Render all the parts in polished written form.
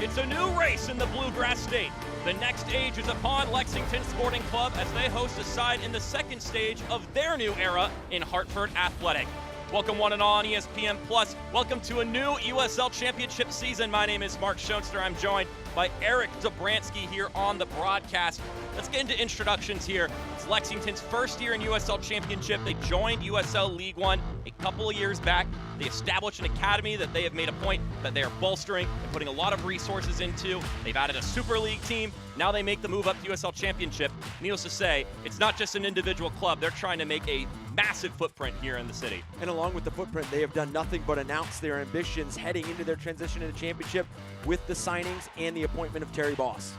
It's a new race in the Bluegrass State. The next stage is upon Lexington Sporting Club as they host a side in the second stage of their new era in Hartford Athletic. Welcome one and all on ESPN Plus. Welcome to a new USL Championship season. My name is Mark Schoenster. I'm joined by Eric Dobransky here on the broadcast. Let's get into introductions here. It's Lexington's first year in USL Championship. They joined USL League One a couple of years back. They established an academy that they have made a point that they are bolstering and putting a lot of resources into. They've added a Super League team. Now they make the move up to USL Championship. Needless to say, it's not just an individual club. They're trying to make a massive footprint here in the city. And along with the footprint, they have done nothing but announce their ambitions heading into their transition to the championship with the signings and the appointment of Terry Boss.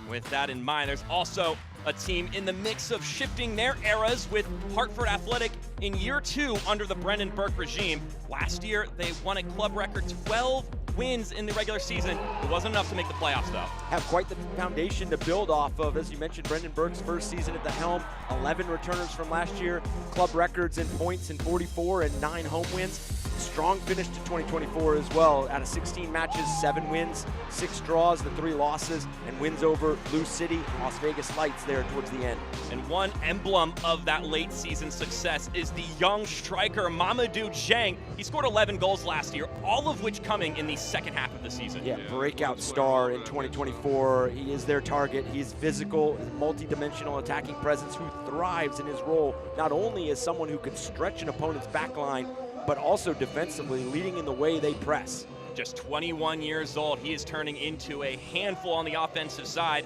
With that in mind, there's also a team in the mix of shifting their eras with Hartford Athletic in year 2 under the Brendan Burke regime. Last year, they won a club record 12 wins in the regular season. It wasn't enough to make the playoffs, though. Have quite the foundation to build off of. As you mentioned, Brendan Burke's first season at the helm, 11 returners from last year, club records in points in 44 and 9 home wins. Strong finish to 2024 as well. Out of 16 matches, 7 wins, 6 draws, the 3 losses, and wins over Blue City, Las Vegas Lights there towards the end. And one emblem of that late season success is the young striker Mamadou Dieng. He scored 11 goals last year, all of which coming in the second half of the season. Yeah, breakout star in 2024. He is their target. He's physical, multi-dimensional attacking presence who thrives in his role, not only as someone who can stretch an opponent's back line, but also defensively, leading in the way they press. Just 21 years old, he is turning into a handful on the offensive side,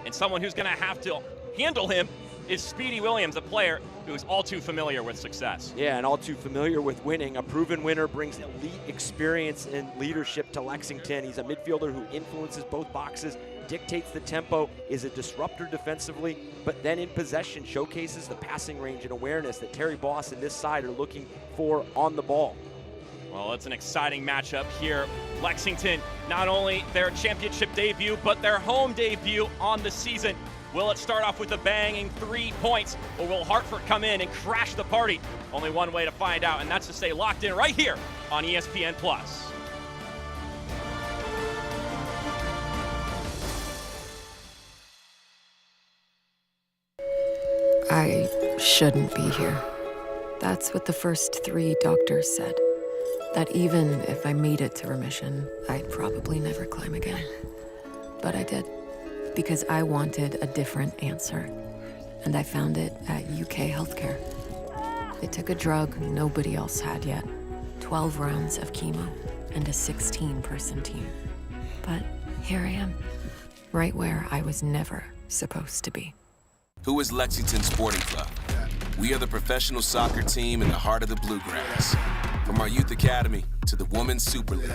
and someone who's gonna have to handle him is Speedy Williams, a player who is all too familiar with success. Yeah, and all too familiar with winning. A proven winner brings elite experience and leadership to Lexington. He's a midfielder who influences both boxes, dictates the tempo, is a disruptor defensively, but then in possession showcases the passing range and awareness that Terry Boss and this side are looking for on the ball. Well, it's an exciting matchup here. Lexington, not only their championship debut, but their home debut on the season. Will it start off with a banging 3 points, or will Hartford come in and crash the party? Only one way to find out, and that's to stay locked in right here on ESPN Plus. I shouldn't be here. That's what the first 3 doctors said. That even if I made it to remission, I'd probably never climb again. But I did, because I wanted a different answer. And I found it at UK Healthcare. They took a drug nobody else had yet. 12 rounds of chemo and a 16-person team. But here I am, right where I was never supposed to be. Who is Lexington Sporting Club? We are the professional soccer team in the heart of the Bluegrass. From our Youth Academy to the Women's Super League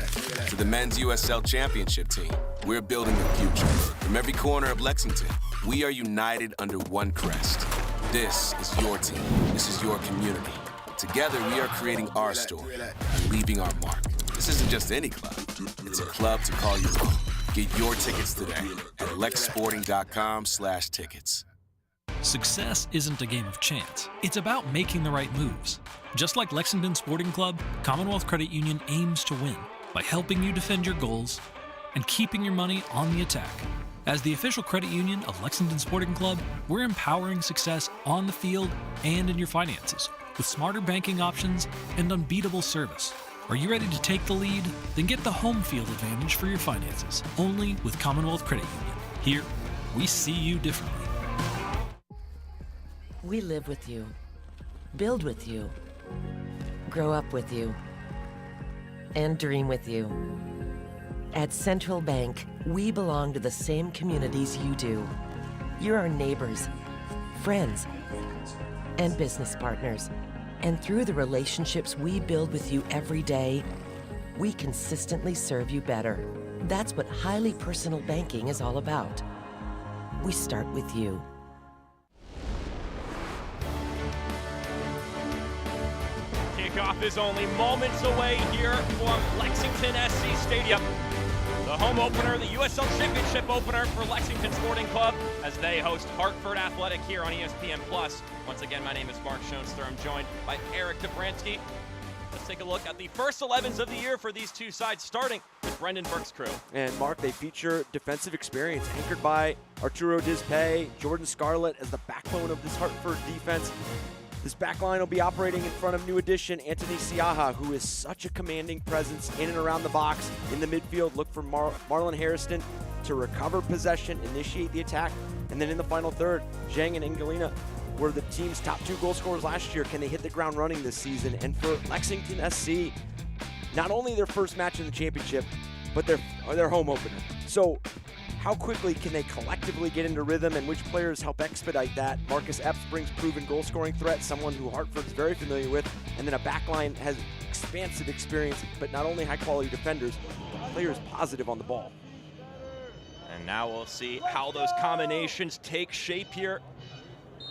to the Men's USL Championship team, we're building the future. From every corner of Lexington, we are united under one crest. This is your team. This is your community. Together, we are creating our story and leaving our mark. This isn't just any club. It's a club to call your own. Get your tickets today at lexsporting.com/tickets. Success isn't a game of chance. It's about making the right moves. Just like Lexington Sporting Club, Commonwealth Credit Union aims to win by helping you defend your goals and keeping your money on the attack. As the official credit union of Lexington Sporting Club, we're empowering success on the field and in your finances with smarter banking options and unbeatable service. Are you ready to take the lead? Then get the home field advantage for your finances, only with Commonwealth Credit Union. Here, we see you differently. We live with you, build with you, grow up with you, and dream with you. At Central Bank, we belong to the same communities you do. You're our neighbors, friends, and business partners. And through the relationships we build with you every day, we consistently serve you better. That's what highly personal banking is all about. We start with you. Kickoff is only moments away here from Lexington SC Stadium. The home opener, the USL Championship opener for Lexington Sporting Club as they host Hartford Athletic here on ESPN Plus. Once again, my name is Mark Schoenster. I'm joined by Eric Dobransky. Let's take a look at the first 11s of the year for these two sides, starting with Brendan Burke's crew. And Mark, they feature defensive experience anchored by Arturo Dispay, Jordan Scarlett as the backbone of this Hartford defense. This back line will be operating in front of new addition Anthony Siaha, who is such a commanding presence in and around the box. In the midfield, look for Marlon Harrison to recover possession, initiate the attack, and then in the final third, Zhang and Engelina were the team's top 2 goal scorers last year. Can they hit the ground running this season? And for Lexington SC, not only their first match in the championship, but their home opener. So how quickly can they collectively get into rhythm, and which players help expedite that? Marcus Epps brings proven goal-scoring threat, someone who Hartford's very familiar with, and then a backline has expansive experience, but not only high-quality defenders, but players positive on the ball. And now we'll see how those combinations take shape here.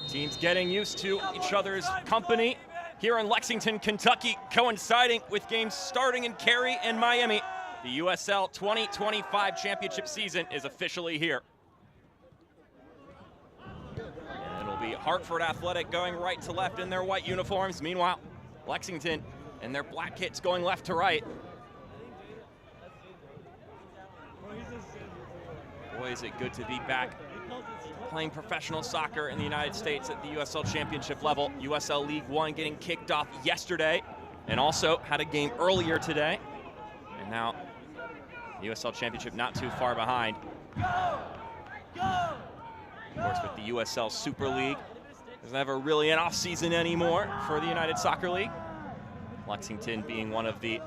Teams getting used to each other's company here in Lexington, Kentucky, coinciding with games starting in Cary and Miami. The USL 2025 championship season is officially here. And it'll be Hartford Athletic going right to left in their white uniforms. Meanwhile, Lexington and their black kits going left to right. Boy, is it good to be back playing professional soccer in the United States at the USL Championship level. USL League One getting kicked off yesterday, and also had a game earlier today. And now USL Championship not too far behind. Of course, with the USL Super League, there's never really an off season anymore for the United Soccer League. Lexington being one of the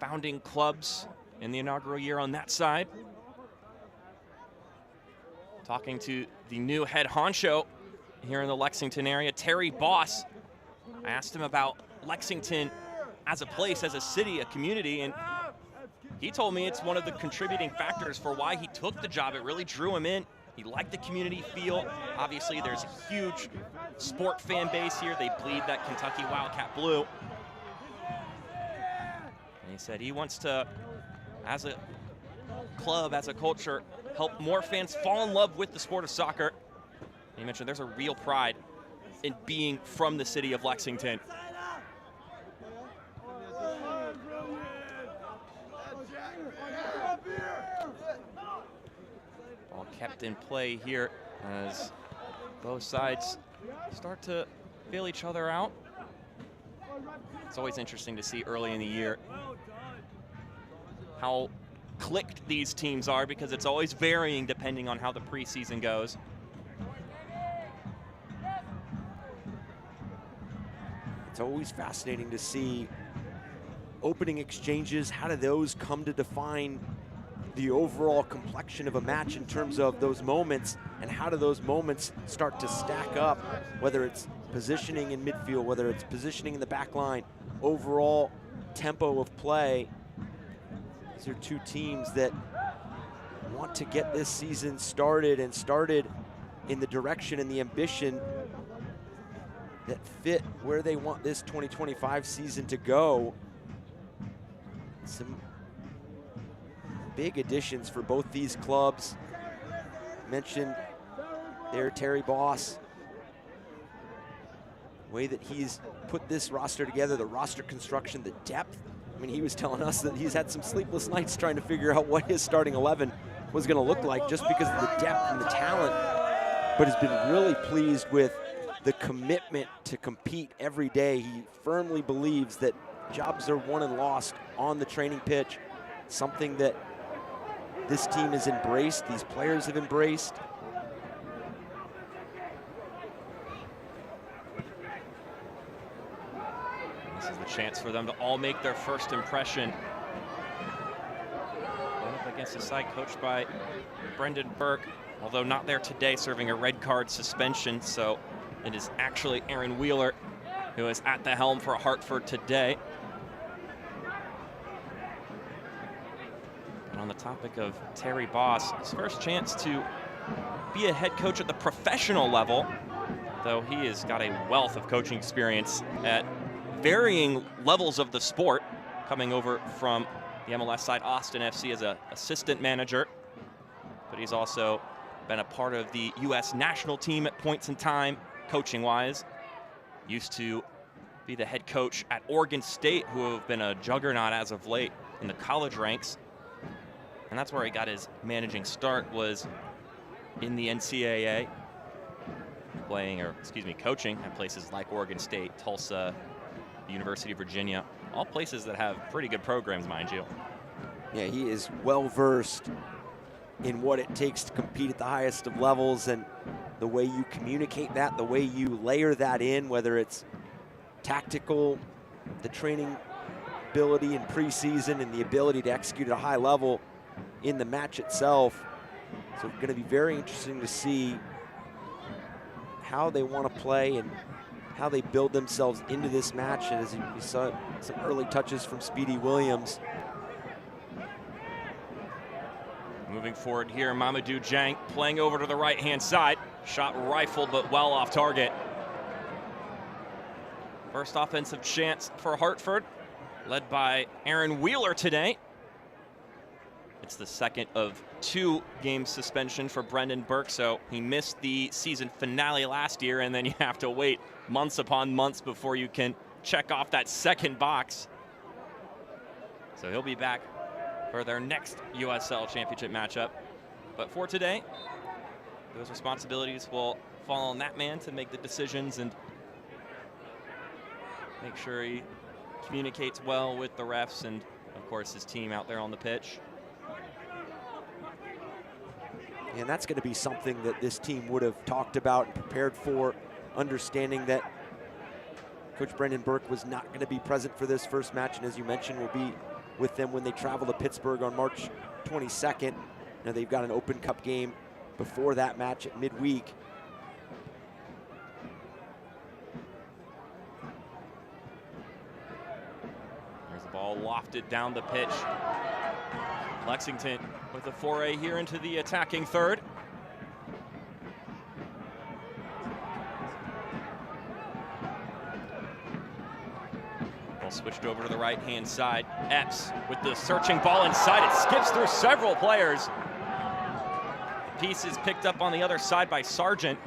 founding clubs in the inaugural year on that side. Talking to the new head honcho here in the Lexington area, Terry Boss. I asked him about Lexington as a place, as a city, a community, and he told me it's one of the contributing factors for why he took the job. It really drew him in. He liked the community feel. Obviously, there's a huge sport fan base here. They bleed that Kentucky Wildcat blue. And he said he wants to, as a club, as a culture, help more fans fall in love with the sport of soccer. And he mentioned there's a real pride in being from the city of Lexington. Ball kept in play here as both sides start to feel each other out. It's always interesting to see early in the year how clicked these teams are, because it's always varying depending on how the preseason goes. It's always fascinating to see opening exchanges. How do those come to define the overall complexion of a match in terms of those moments, and how do those moments start to stack up, whether it's positioning in midfield, whether it's positioning in the back line, overall tempo of play. These are two teams that want to get this season started, and started in the direction and the ambition that fit where they want this 2025 season to go. Some big additions for both these clubs. Mentioned there Terry Boss, the way that he's put this roster together, the roster construction, the depth. I mean, he was telling us that he's had some sleepless nights trying to figure out what his starting 11 was going to look like, just because of the depth and the talent, but has been really pleased with the commitment to compete every day. He firmly believes that jobs are won and lost on the training pitch, something that this team has embraced, these players have embraced. This is the chance for them to all make their first impression. Up against a side coached by Brendan Burke, although not there today, serving a red card suspension. So it is actually Aaron Wheeler who is at the helm for Hartford today. And on the topic of Terry Boss, his first chance to be a head coach at the professional level, though he has got a wealth of coaching experience at varying levels of the sport, coming over from the MLS side, Austin FC, as an assistant manager. But he's also been a part of the U.S. national team at points in time, coaching-wise. Used to be the head coach at Oregon State, who have been a juggernaut as of late in the college ranks. And that's where he got his managing start, was in the NCAA, coaching at places like Oregon State, Tulsa, the University of Virginia, all places that have pretty good programs, mind you. Yeah, he is well-versed in what it takes to compete at the highest of levels, and the way you communicate that, the way you layer that in, whether it's tactical, the training ability in preseason, and the ability to execute at a high level in the match itself. So it's going to be very interesting to see how they want to play and how they build themselves into this match. And as you saw some early touches from Speedy Williams. Moving forward here, Mamadou Dieng playing over to the right-hand side. Shot rifled, but well off target. First offensive chance for Hartford, led by Aaron Wheeler today. It's the second of 2 game suspension for Brendan Burke, so he missed the season finale last year, and then you have to wait months upon months before you can check off that second box. So he'll be back for their next USL Championship matchup. But for today, those responsibilities will fall on that man to make the decisions and make sure he communicates well with the refs and, of course, his team out there on the pitch. And that's going to be something that this team would have talked about and prepared for, understanding that Coach Brendan Burke was not going to be present for this first match, and as you mentioned, will be with them when they travel to Pittsburgh on March 22nd. Now they've got an Open Cup game before that match at midweek. There's the ball lofted down the pitch. Lexington with a foray here into the attacking third. Ball switched over to the right-hand side. Epps with the searching ball inside. It skips through several players. The piece is picked up on the other side by Sargent.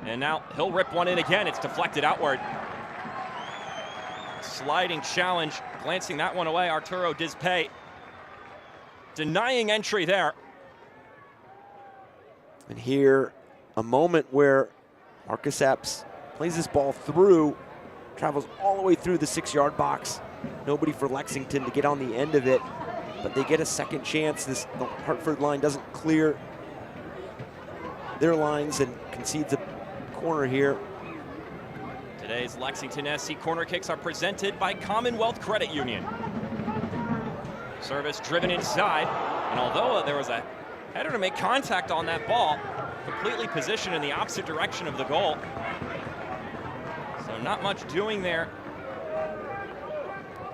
And now he'll rip one in again. It's deflected outward. Sliding challenge, glancing that one away. Arturo Dizpay denying entry there. And here, a moment where Marcus Epps plays this ball through, travels all the way through the 6-yard box. Nobody for Lexington to get on the end of it, but they get a second chance. The Hartford line doesn't clear their lines and concedes a corner here. Today's Lexington SC corner kicks are presented by Commonwealth Credit Union. Service driven inside, and although there was a header to make contact on that ball, completely positioned in the opposite direction of the goal. So not much doing there.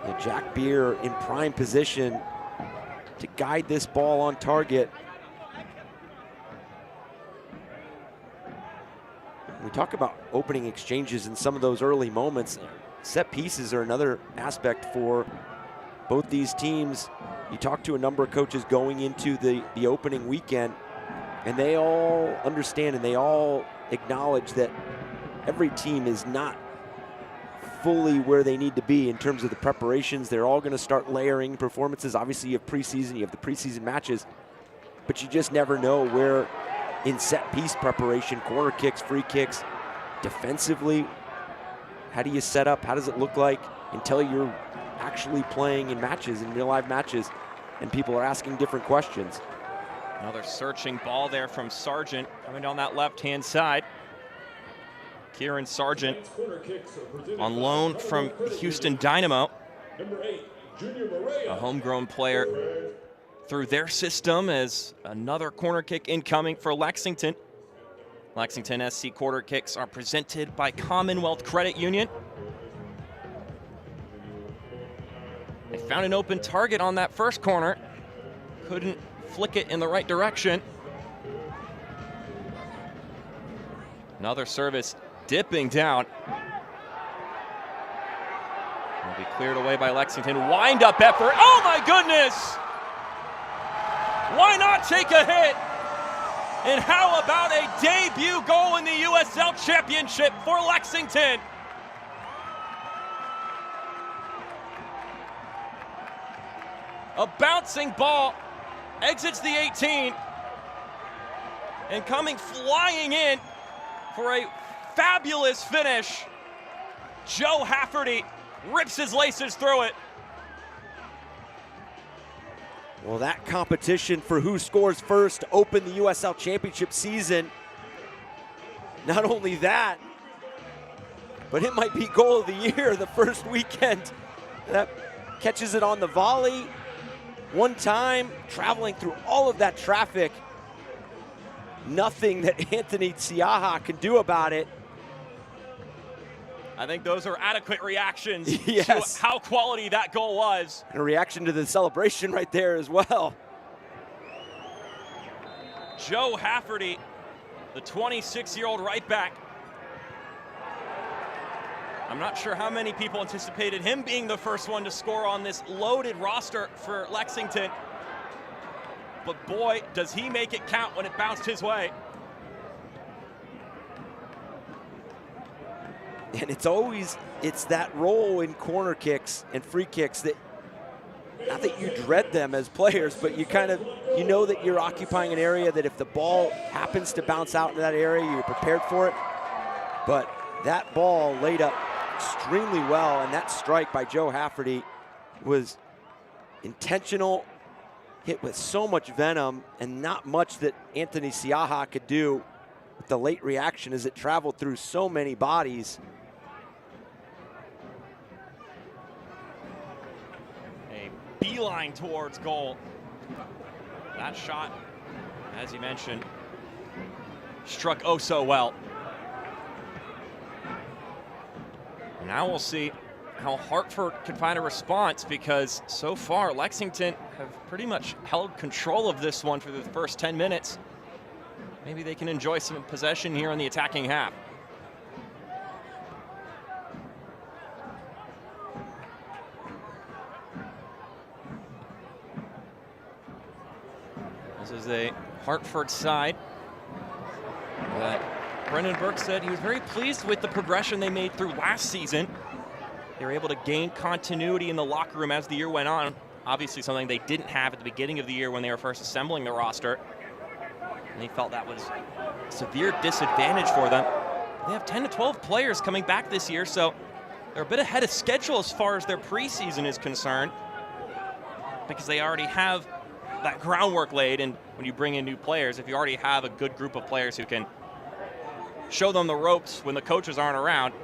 Yeah, Jack Beer in prime position to guide this ball on target. We talk about opening exchanges in some of those early moments. Set pieces are another aspect for both these teams. You talk to a number of coaches going into the opening weekend, and they all understand and they all acknowledge that every team is not fully where they need to be in terms of the preparations. They're all going to start layering performances. Obviously, you have preseason, you have the preseason matches, but you just never know where in set piece preparation, corner kicks, free kicks, defensively, how do you set up? How does it look like until you're actually playing in matches, in real life matches, and people are asking different questions? Another searching ball there from Sargent coming down that left-hand side. Kieran Sargent on loan from Houston Dynamo. A homegrown player through their system, as another corner kick incoming for Lexington. Lexington SC corner kicks are presented by Commonwealth Credit Union. They found an open target on that first corner. Couldn't flick it in the right direction. Another service dipping down. Will be cleared away by Lexington. Wind up effort. Oh my goodness! Why not take a hit? And how about a debut goal in the USL Championship for Lexington? A bouncing ball exits the 18, and coming flying in for a fabulous finish, Joe Hafferty rips his laces through it. Well, that competition for who scores first to open the USL Championship season. Not only that, but it might be goal of the year the first weekend. That catches it on the volley. One time, traveling through all of that traffic. Nothing that Anthony Siaha can do about it. I think those are adequate reactions Yes. to how quality that goal was. And a reaction to the celebration right there as well. Joe Hafferty, the 26-year-old right back. I'm not sure how many people anticipated him being the first one to score on this loaded roster for Lexington. But boy, does he make it count when it bounced his way. And it's that role in corner kicks and free kicks that, not that you dread them as players, but you know that you're occupying an area that if the ball happens to bounce out into that area, you're prepared for it. But that ball laid up extremely well, and that strike by Joe Hafferty was intentional, hit with so much venom, and not much that Anthony Siaha could do with the late reaction as it traveled through so many bodies. A beeline towards goal. That shot, as you mentioned, struck oh so well. Now we'll see how Hartford can find a response, because so far Lexington have pretty much held control of this one for the first 10 minutes. Maybe they can enjoy some possession here in the attacking half. This is a Hartford side that Brendan Burke said he was very pleased with the progression they made through last season. They were able to gain continuity in the locker room as the year went on. Obviously something they didn't have at the beginning of the year when they were first assembling the roster. And they felt that was a severe disadvantage for them. They have 10 to 12 players coming back this year, so they're a bit ahead of schedule as far as their preseason is concerned, because they already have that groundwork laid. And when you bring in new players, if you already have a good group of players who can show them the ropes when the coaches aren't around,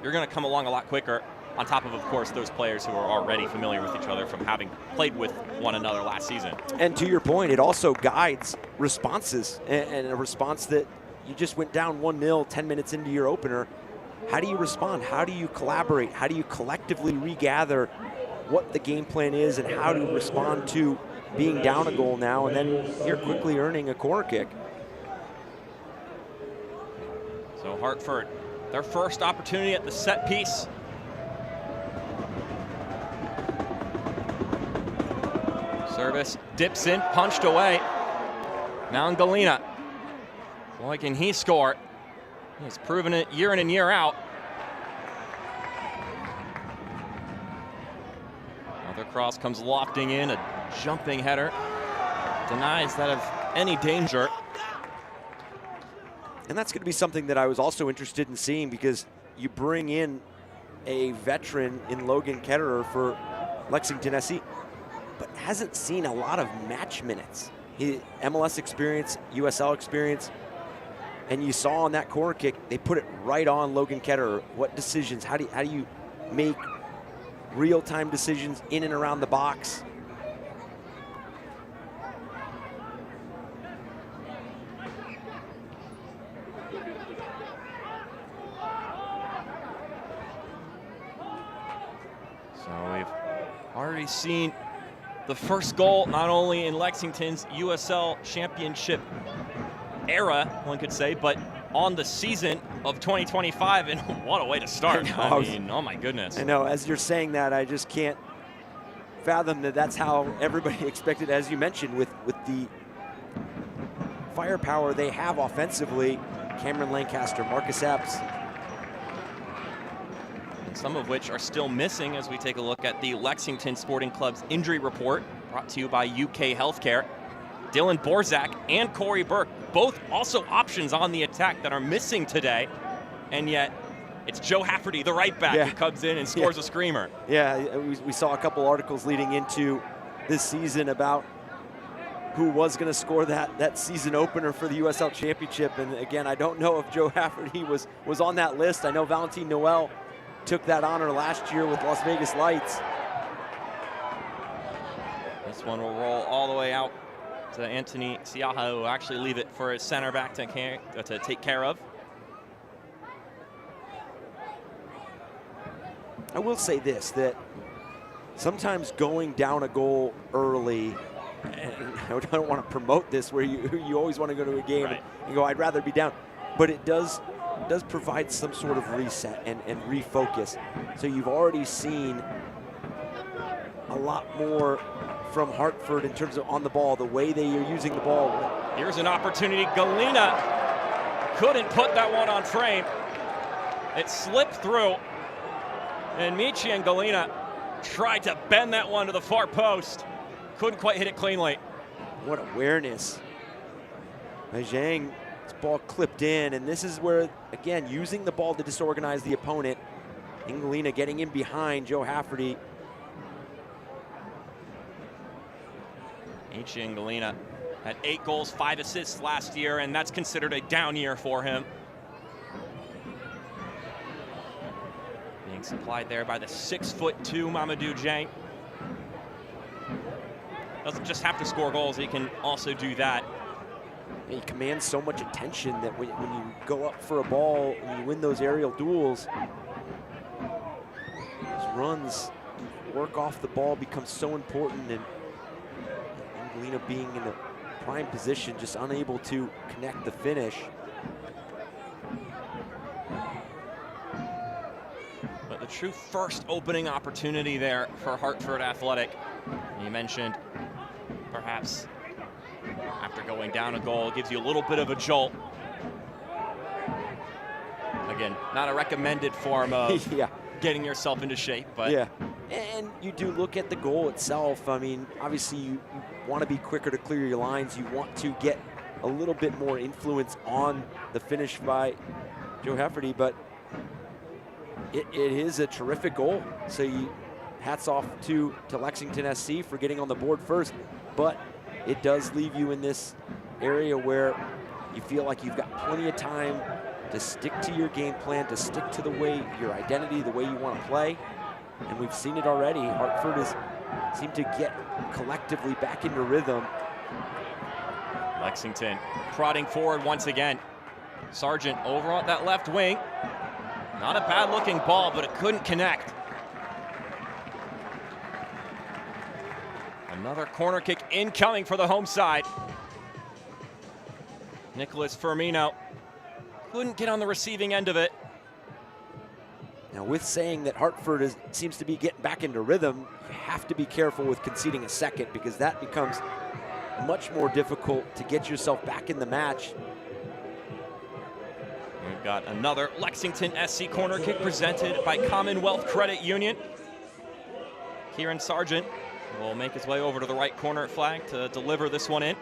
you're going to come along a lot quicker, on top of course, those players who are already familiar with each other from having played with one another last season. And to your point, it also guides responses, and a response that you just went down 1-0 10 minutes into your opener. How do you respond? How do you collaborate? How do you collectively regather what the game plan is, and how to respond to being down a goal now and then here quickly earning a corner kick? So Hartford, their first opportunity at the set piece. Service dips in, punched away. Mangalina. Boy, can he score. He's proven it year in and year out. Another cross comes lofting in, a jumping header. Denies that of any danger. And that's going to be something that I was also interested in seeing, because you bring in a veteran in Logan Ketterer for Lexington SC, but hasn't seen a lot of match minutes. MLS experience, USL experience, and you saw on that corner kick, they put it right on Logan Ketterer. What decisions, how do you make real-time decisions in and around the box? So we've already seen the first goal, not only in Lexington's USL Championship era, one could say, but on the season of 2025, and what a way to start. I mean, oh my goodness. I know, as you're saying that, I just can't fathom that that's how everybody expected, as you mentioned, with the firepower they have offensively. Cameron Lancaster, Marcus Epps. And some of which are still missing as we take a look at the Lexington Sporting Club's injury report, brought to you by UK Healthcare. Dylan Borzak and Corey Burke, both also options on the attack that are missing today, and yet it's Joe Hafferty, the right back, who comes in and scores a screamer. Yeah, we saw a couple articles leading into this season about who was going to score that season opener for the USL Championship. And again, I don't know if Joe Hafferty was on that list. I know Valentin Noel took that honor last year with Las Vegas Lights. This one will roll all the way out to Anthony Siaha, who will actually leave it for his center back to take care of. I will say this, that sometimes going down a goal early, and I don't want to promote this where you always want to go to a game and go, I'd rather be down, but it does provide some sort of reset and refocus. So you've already seen a lot more from Hartford in terms of on the ball, the way they are using the ball. Here's an opportunity. Galena couldn't put that one on frame. It slipped through, and Michi and Galena tried to bend that one to the far post. Couldn't quite hit it cleanly. What awareness. Zhang, this ball clipped in, and this is where, again, using the ball to disorganize the opponent. Galena getting in behind Joe Hafferty. Michi and Galena had 8 goals, 5 assists last year, and that's considered a down year for him. Being supplied there by the 6'2" Mamadou Dieng. Doesn't just have to score goals, he can also do that. He commands so much attention that when you go up for a ball and you win those aerial duels, those runs, work off the ball becomes so important, and Galena being in a prime position, just unable to connect the finish. But the true first opening opportunity there for Hartford Athletic. You mentioned perhaps after going down a goal, gives you a little bit of a jolt. Again, not a recommended form of getting yourself into shape, but and you do look at the goal itself. I mean, obviously you want to be quicker to clear your lines. You want to get a little bit more influence on the finish by Joe Hafferty, but it is a terrific goal. So hats off to Lexington SC for getting on the board first, but it does leave you in this area where you feel like you've got plenty of time to stick to your game plan, to stick to the way, your identity, the way you want to play. And we've seen it already. Hartford has seemed to get collectively back into rhythm. Lexington prodding forward once again. Sargent over on that left wing. Not a bad looking ball, but it couldn't connect. Another corner kick incoming for the home side. Nicholas Firmino couldn't get on the receiving end of it. Now, with saying that Hartford seems to be getting back into rhythm, you have to be careful with conceding a second, because that becomes much more difficult to get yourself back in the match. We've got another Lexington SC corner kick presented by Commonwealth Credit Union. Kieran Sargent will make his way over to the right corner flag to deliver this one in.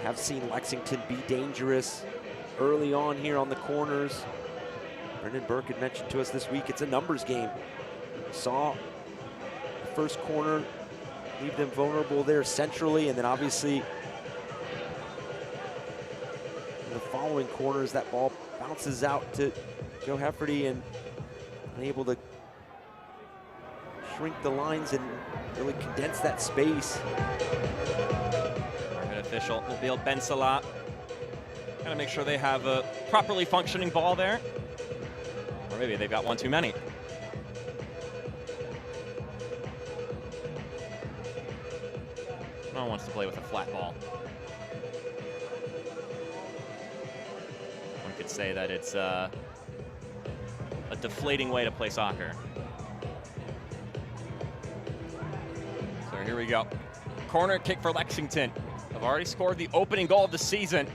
Have seen Lexington be dangerous early on here on the corners. Brendan Burke had mentioned to us this week, it's a numbers game. Saw the first corner leave them vulnerable there centrally, and then obviously in the following corners, that ball bounces out to Joe Hafferty and unable to shrink the lines and really condense that space. Official Nabil Ben Salah. Gotta make sure they have a properly functioning ball there. Or maybe they've got one too many. No one wants to play with a flat ball. could say that it's a deflating way to play soccer. So here we go. Corner kick for Lexington. Have already scored the opening goal of the season.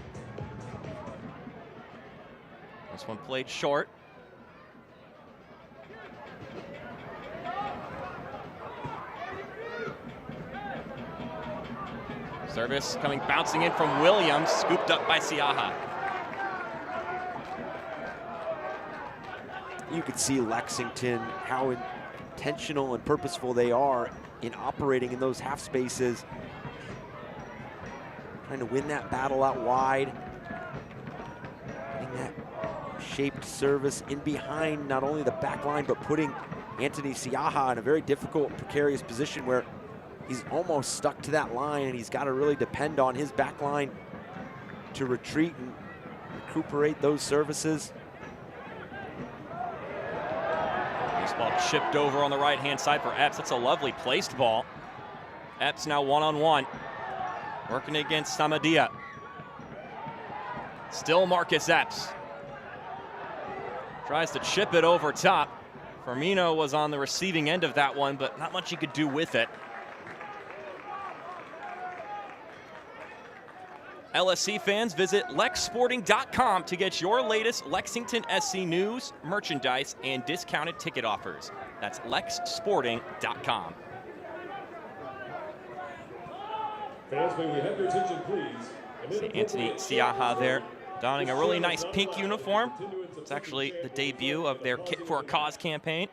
This one played short. Service coming, bouncing in from Williams, scooped up by Siaha. You could see Lexington, how intentional and purposeful they are in operating in those half spaces. Trying to win that battle out wide. Getting that shaped service in behind not only the back line, but putting Anthony Siaha in a very difficult, precarious position where he's almost stuck to that line, and he's got to really depend on his back line to retreat and recuperate those services. This ball chipped over on the right-hand side for Epps. That's a lovely placed ball. Epps now one-on-one, working against Samadia. Still Marcus Epps. Tries to chip it over top. Firmino was on the receiving end of that one, but not much he could do with it. LSC fans, visit lexsporting.com to get your latest Lexington SC news, merchandise, and discounted ticket offers. That's lexsporting.com. Fans, may we have your attention, please? See Anthony Siaha there, donning a really nice pink uniform. It's actually the debut of their Kick for a Cause campaign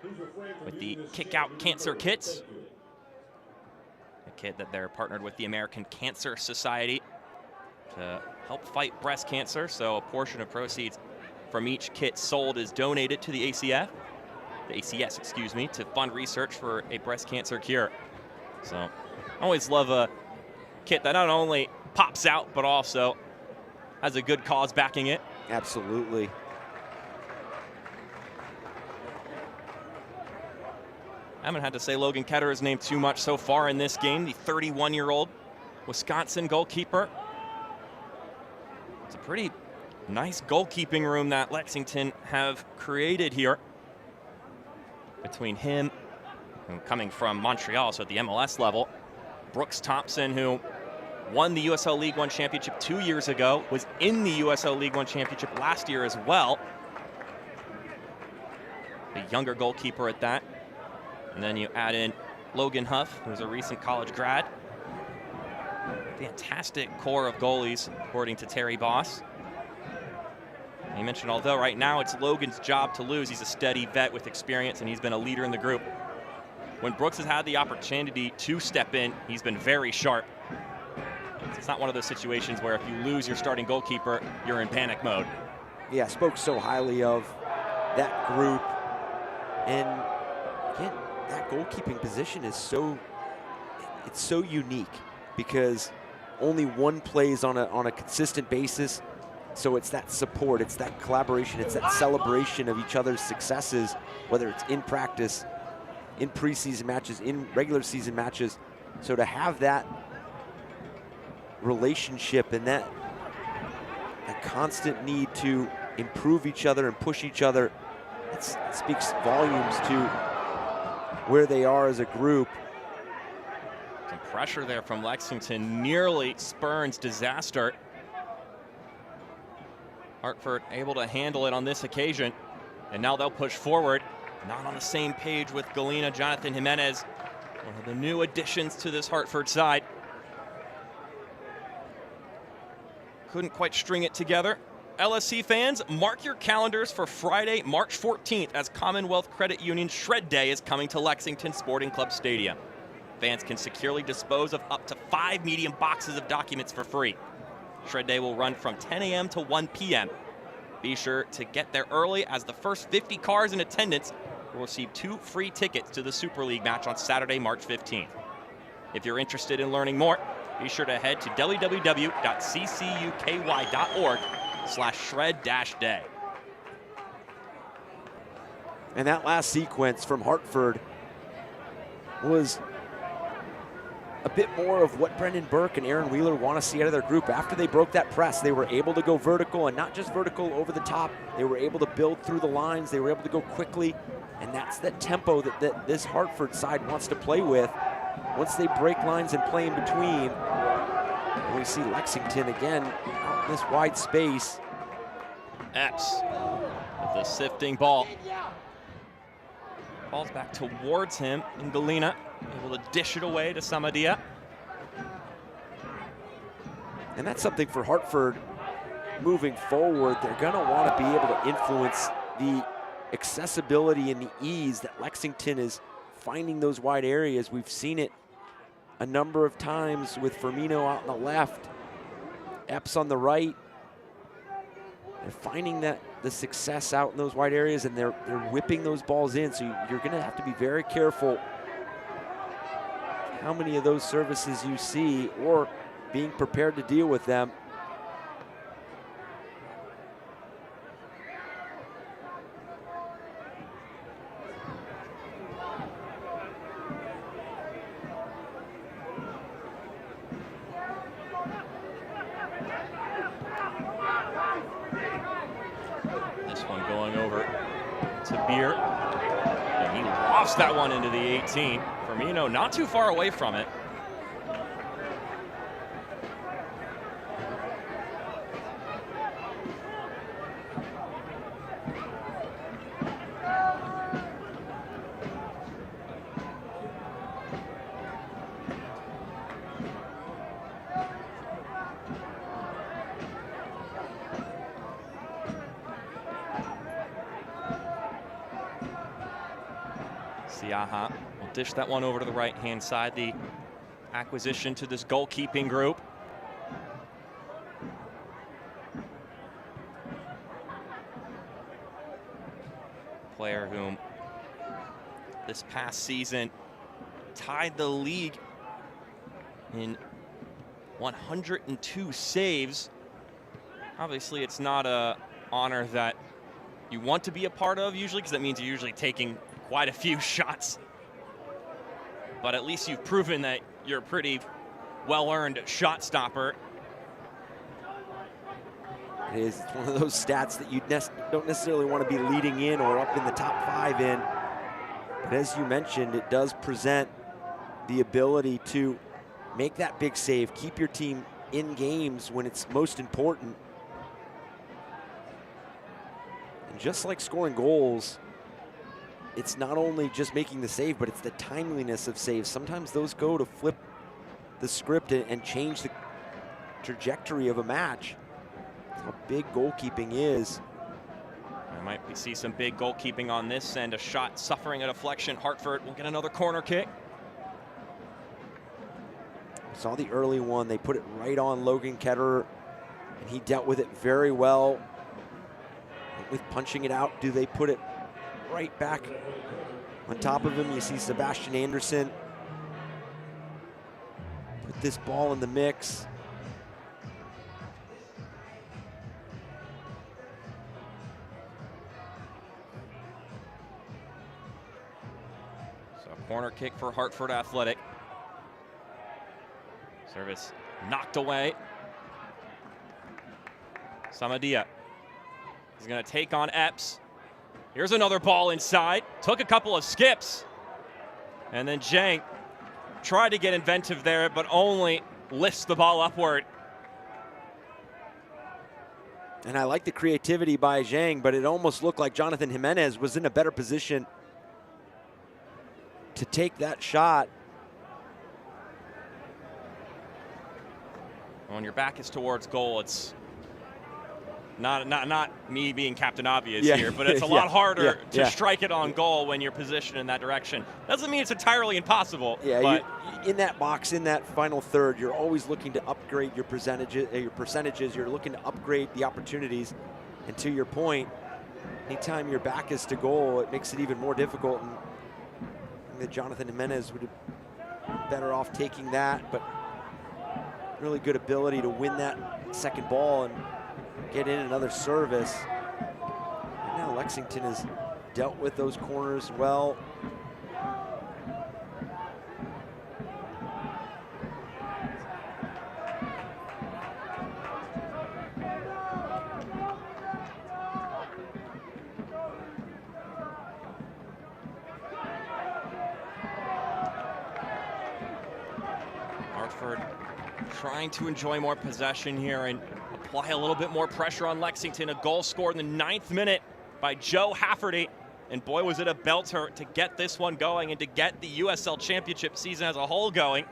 with the Kick Out Cancer Kits. A kit that they're partnered with the American Cancer Society to help fight breast cancer. So a portion of proceeds from each kit sold is donated to the ACS, excuse me, to fund research for a breast cancer cure. So I always love a kit that not only pops out, but also has a good cause backing it. Absolutely. I haven't had to say Logan Ketter's name too much so far in this game, the 31-year-old Wisconsin goalkeeper. It's a pretty nice goalkeeping room that Lexington have created here. Between him, and coming from Montreal, so at the MLS level, Brooks Thompson, who won the USL League One Championship 2 years ago, was in the USL League One Championship last year as well. A younger goalkeeper at that. And then you add in Logan Huff, who's a recent college grad. Fantastic core of goalies, according to Terry Boss. He mentioned, although right now it's Logan's job to lose, he's a steady vet with experience, and he's been a leader in the group. When Brooks has had the opportunity to step in, he's been very sharp. It's not one of those situations where if you lose your starting goalkeeper, you're in panic mode. Yeah, spoke so highly of that group. And again, that goalkeeping position is so unique because only one plays on a consistent basis. So it's that support, it's that collaboration, it's that celebration of each other's successes, whether it's in practice, in preseason matches, in regular season matches. So to have that relationship and that constant need to improve each other and push each other, it speaks volumes to where they are as a group. Some pressure there from Lexington, nearly spurns disaster. Hartford able to handle it on this occasion, and now they'll push forward. Not on the same page with Galena. Jonathan Jimenez, one of the new additions to this Hartford side. Couldn't quite string it together. LSC fans, mark your calendars for Friday, March 14th, as Commonwealth Credit Union Shred Day is coming to Lexington Sporting Club Stadium. Fans can securely dispose of up to 5 medium boxes of documents for free. Shred Day will run from 10 a.m. to 1 p.m. Be sure to get there early, as the first 50 cars in attendance will receive 2 free tickets to the Super League match on Saturday, March 15th. If you're interested in learning more, be sure to head to www.ccuky.org/shred-day. And that last sequence from Hartford was a bit more of what Brendan Burke and Aaron Wheeler want to see out of their group. After they broke that press, they were able to go vertical, and not just vertical over the top. They were able to build through the lines. They were able to go quickly, and that's the tempo that this Hartford side wants to play with. Once they break lines and play in between, and we see Lexington again out in this wide space. Epps with the sifting ball. Ball's back towards him, and Galena able to dish it away to Samadia. And that's something for Hartford moving forward. They're going to want to be able to influence the accessibility and the ease that Lexington is finding those wide areas. We've seen it a number of times with Firmino out on the left, Epps on the right. They're finding that the success out in those wide areas, and they're whipping those balls in. So you're going to have to be very careful how many of those services you see, or being prepared to deal with them. This one going over to Beer. And he lofts that one into the 18. Firmino not too far away from it. Siaha will dish that one over to the right-hand side. The acquisition to this goalkeeping group. Player whom this past season tied the league in 102 saves. Obviously, it's not an honor that you want to be a part of usually, because that means you're usually taking quite a few shots. But at least you've proven that you're a pretty well-earned shot stopper. It is one of those stats that you don't necessarily want to be leading in or up in the top 5 in. But as you mentioned, it does present the ability to make that big save, keep your team in games when it's most important. And just like scoring goals, it's not only just making the save, but it's the timeliness of saves. Sometimes those go to flip the script and change the trajectory of a match. That's how big goalkeeping is. I might see some big goalkeeping on this end. A shot suffering a deflection. Hartford will get another corner kick. Saw the early one. They put it right on Logan Ketterer, and he dealt with it very well. With punching it out, do they put it right back on top of him? You see Sebastian Anderson put this ball in the mix. So corner kick for Hartford Athletic. Service knocked away. Samadia is going to take on Epps. Here's another ball inside. Took a couple of skips. And then Zhang tried to get inventive there, but only lifts the ball upward. And I like the creativity by Zhang, but it almost looked like Jonathan Jimenez was in a better position to take that shot. When your back is towards goal, it's not me being Captain Obvious here, but it's a lot harder to strike it on goal when you're positioned in that direction. Doesn't mean it's entirely impossible. Yeah, but in that box, in that final third, you're always looking to upgrade your percentages. You're looking to upgrade the opportunities. And to your point, anytime your back is to goal, it makes it even more difficult. And I think that Jonathan Jimenez would have been better off taking that, but really good ability to win that second ball and get in another service. And now Lexington has dealt with those corners well. Hartford trying to enjoy more possession here and apply a little bit more pressure on Lexington. A goal scored in the 9th minute by Joe Hafferty. And boy, was it a belter to get this one going and to get the USL Championship season as a whole going.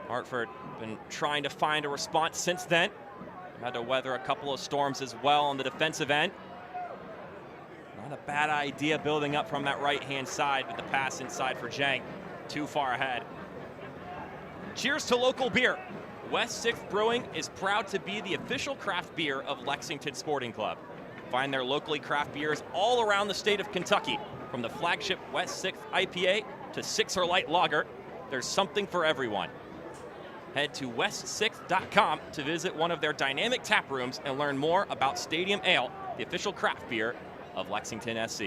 Hartford been trying to find a response since then. Had to weather a couple of storms as well on the defensive end. Not a bad idea building up from that right-hand side, but the pass inside for Jang. Too far ahead. Cheers to local beer. West 6th Brewing is proud to be the official craft beer of Lexington Sporting Club. Find their locally craft beers all around the state of Kentucky. From the flagship West 6th IPA to Sixer Light Lager, there's something for everyone. Head to west6th.com to visit one of their dynamic tap rooms and learn more about Stadium Ale, the official craft beer of Lexington SC.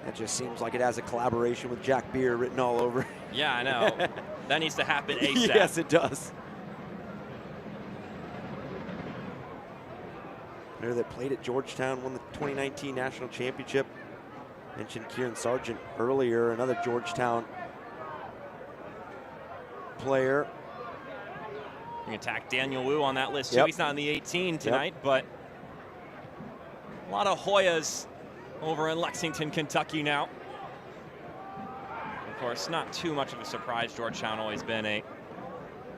That just seems like it has a collaboration with Jack Beer written all over it. Yeah, I know. That needs to happen ASAP. Yes, it does. Player that played at Georgetown, won the 2019 National Championship. Mentioned Kieran Sargent earlier, another Georgetown player. You can attack Daniel Wu on that list too. Yep. He's not in the 18 tonight, but a lot of Hoyas over in Lexington, Kentucky now. Of course, not too much of a surprise. Georgetown always been a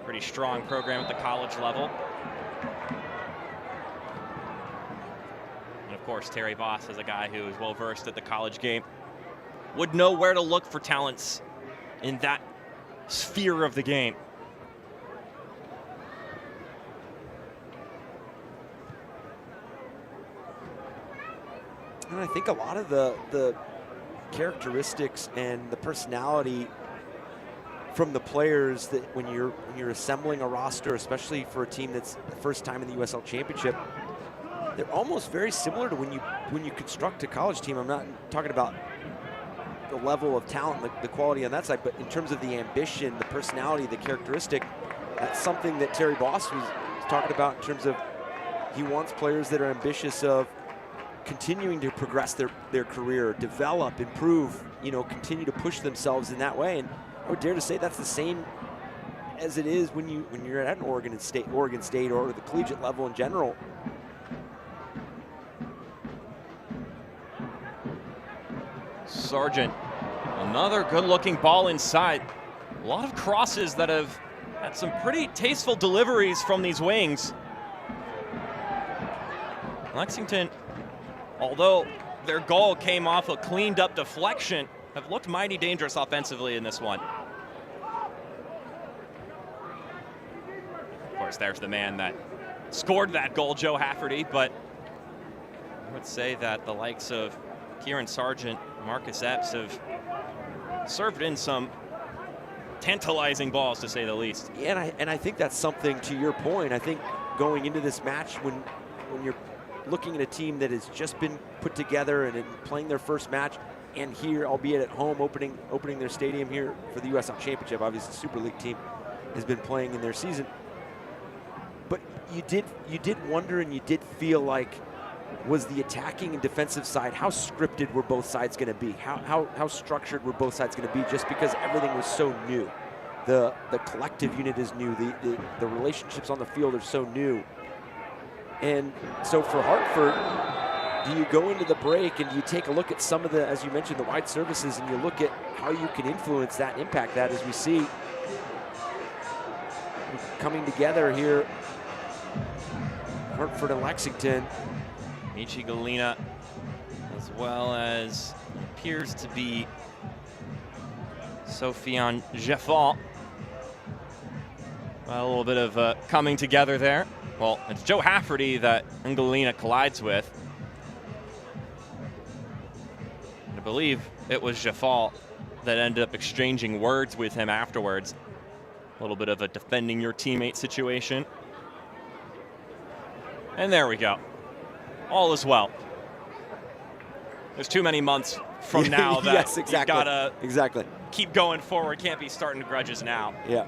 pretty strong program at the college level. And of course, Terry Voss is a guy who is well versed at the college game. Would know where to look for talents in that sphere of the game. And I think a lot of the characteristics and the personality from the players that when you're assembling a roster, especially for a team that's the first time in the USL Championship, they're almost very similar to when you construct a college team. I'm not talking about the level of talent, the quality on that side, but in terms of the ambition, the personality, the characteristic, that's something that Terry Voss was talking about in terms of he wants players that are ambitious of continuing to progress their career, develop, improve, continue to push themselves in that way. And I would dare to say that's the same as it is when you're at an Oregon State or the collegiate level in general. Sargent, another good-looking ball inside. A lot of crosses that have had some pretty tasteful deliveries from these wings. Lexington, although their goal came off a cleaned-up deflection, have looked mighty dangerous offensively in this one. Of course, there's the man that scored that goal, Joe Hafferty, but I would say that the likes of Kieran Sargent, Marcus Epps have served in some tantalizing balls, to say the least. Yeah, and I think that's something, to your point, I think going into this match when you're looking at a team that has just been put together and playing their first match, and here, albeit at home, opening their stadium here for the USL Championship. Obviously, the Super League team has been playing in their season. But you did wonder, and you did feel like, was the attacking and defensive side, how scripted were both sides going to be? How structured were both sides going to be, just because everything was so new? The collective unit is new. The relationships on the field are so new. And so for Hartford, do you go into the break and you take a look at some of the, as you mentioned, the wide services, and you look at how you can influence that, impact that, as we see coming together here, Hartford and Lexington. Michi Galina, as well as appears to be Sofiane Jeffal. A little bit of coming together there. Well, it's Joe Hafferty that Galina collides with. I believe it was Jeffal that ended up exchanging words with him afterwards. A little bit of a defending your teammate situation. And there we go. All is well. There's too many months from now that yes, exactly. You gotta keep going forward. Can't be starting grudges now. Yeah.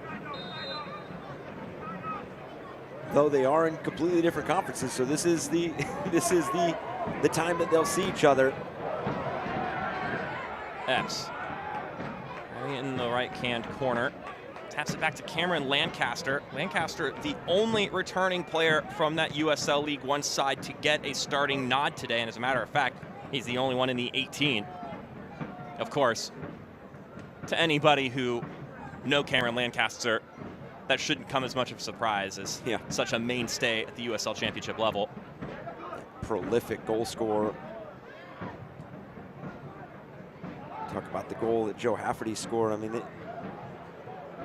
Though they are in completely different conferences, so this is the time that they'll see each other. Epps. Right in the right-hand corner. Taps it back to Cameron Lancaster. Lancaster, the only returning player from that USL League One side to get a starting nod today. And as a matter of fact, he's the only one in the 18. Of course, to anybody who know Cameron Lancaster, that shouldn't come as much of a surprise as such a mainstay at the USL Championship level. Prolific goal scorer. Talk about the goal that Joe Hafferty scored. I mean,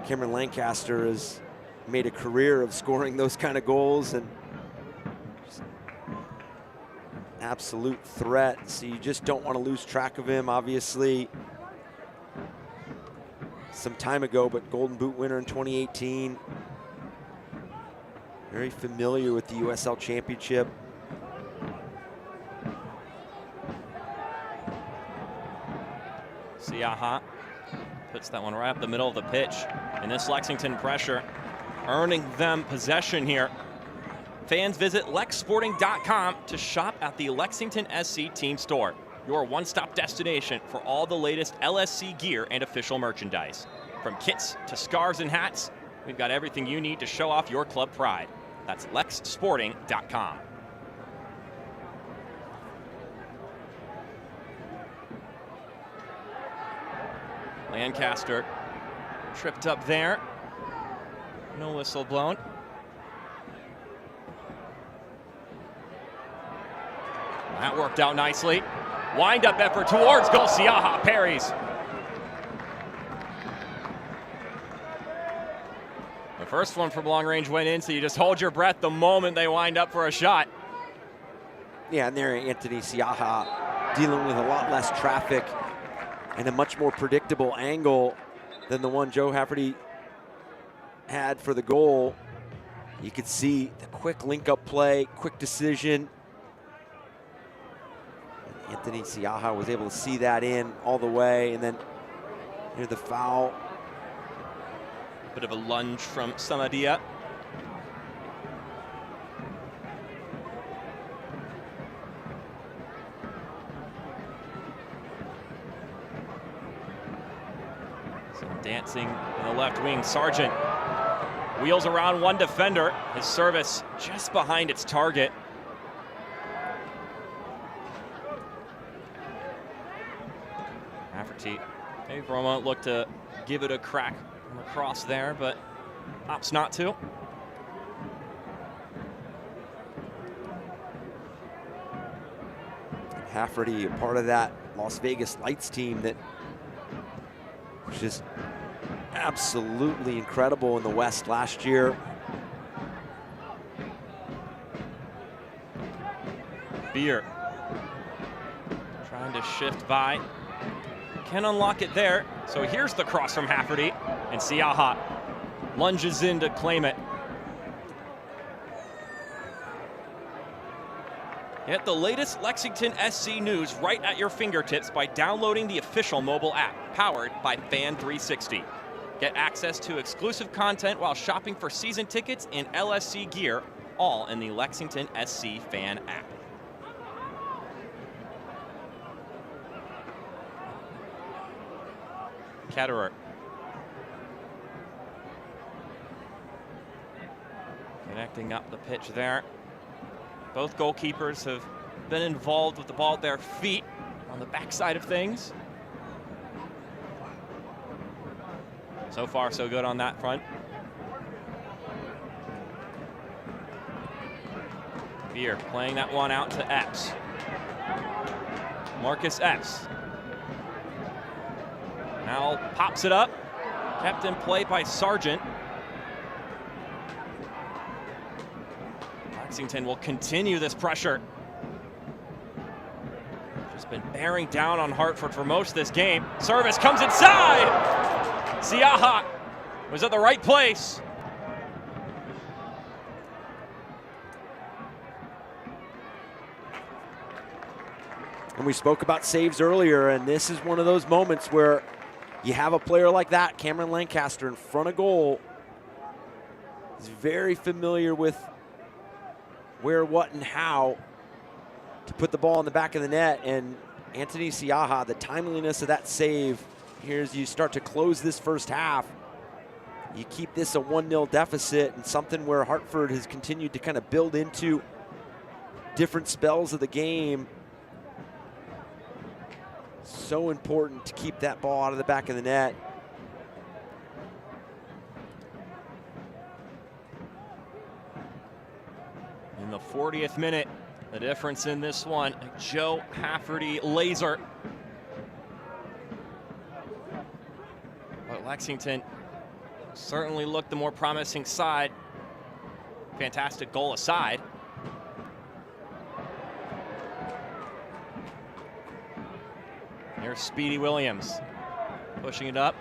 Cameron Lancaster has made a career of scoring those kind of goals, and just absolute threat. So you just don't want to lose track of him. Obviously, some time ago, but Golden Boot winner in 2018. Very familiar with the USL Championship. Siaha puts that one right up the middle of the pitch. And this Lexington pressure earning them possession here. Fans visit lexsporting.com to shop at the Lexington SC team store, your one-stop destination for all the latest LSC gear and official merchandise. From kits to scarves and hats, we've got everything you need to show off your club pride. That's lexsporting.com. Lancaster tripped up there. No whistle blown. That worked out nicely. Wind-up effort towards goal. Siaha parries. The first one from long range went in, so you just hold your breath the moment they wind up for a shot. Yeah, and there Anthony Siaha dealing with a lot less traffic and a much more predictable angle than the one Joe Hafferty had for the goal. You could see the quick link-up play, quick decision. Anthony Siaha was able to see that in all the way, and then near the foul. Bit of a lunge from Samadia. Dancing in the left wing, Sargent wheels around one defender. His service just behind its target. Rafferty maybe for a moment looked to give it a crack on the cross there, but opts not to. Hafferty, a part of that Las Vegas Lights team that was just absolutely incredible in the West last year. Beer trying to shift by. Can unlock it there. So here's the cross from Hafferty, and Siaha lunges in to claim it. Get the latest Lexington SC news right at your fingertips by downloading the official mobile app, powered by Fan 360. Get access to exclusive content while shopping for season tickets and LSC gear, all in the Lexington SC Fan app. Ketterer. Connecting up the pitch there. Both goalkeepers have been involved with the ball at their feet on the backside of things. So far, so good on that front. Beer playing that one out to Epps. Marcus Epps. Now pops it up. Kept in play by Sargent. Lexington will continue this pressure. Just been bearing down on Hartford for most of this game. Service comes inside. Siaha was at the right place. And we spoke about saves earlier, and this is one of those moments where you have a player like that, Cameron Lancaster, in front of goal. He's very familiar with where, what, and how to put the ball in the back of the net, and Anthony Siaha, the timeliness of that save, here as you start to close this first half. You keep this a 1-0 deficit, and something where Hartford has continued to kind of build into different spells of the game. So important to keep that ball out of the back of the net. In the 40th minute, the difference in this one, Joe Hafferty laser. But Lexington certainly looked the more promising side. Fantastic goal aside. Here's Speedy Williams pushing it up.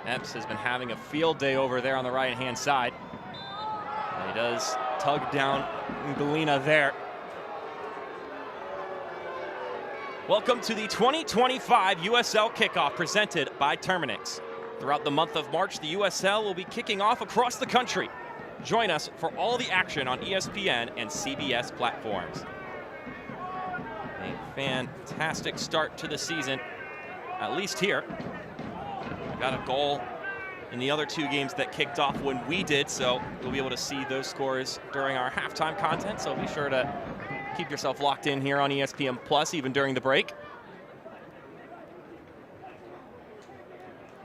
Epps has been having a field day over there on the right-hand side. And he does tug down Galena there. Welcome to the 2025 USL Kickoff presented by Terminix. Throughout the month of March, the USL will be kicking off across the country. Join us for all the action on ESPN and CBS platforms. A fantastic start to the season, at least here. Got a goal in the other 2 games that kicked off when we did, so you'll be able to see those scores during our halftime content, so be sure to keep yourself locked in here on ESPN Plus, even during the break.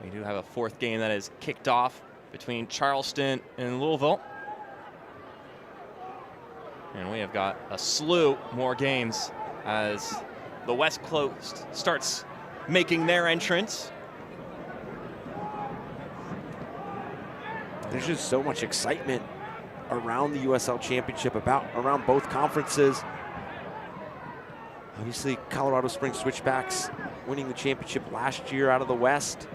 We do have a 4th game that is kicked off between Charleston and Louisville. And we have got a slew more games as the West Coast starts making their entrance. There's just so much excitement around the USL Championship, around both conferences. Obviously, Colorado Springs Switchbacks winning the championship last year out of the West.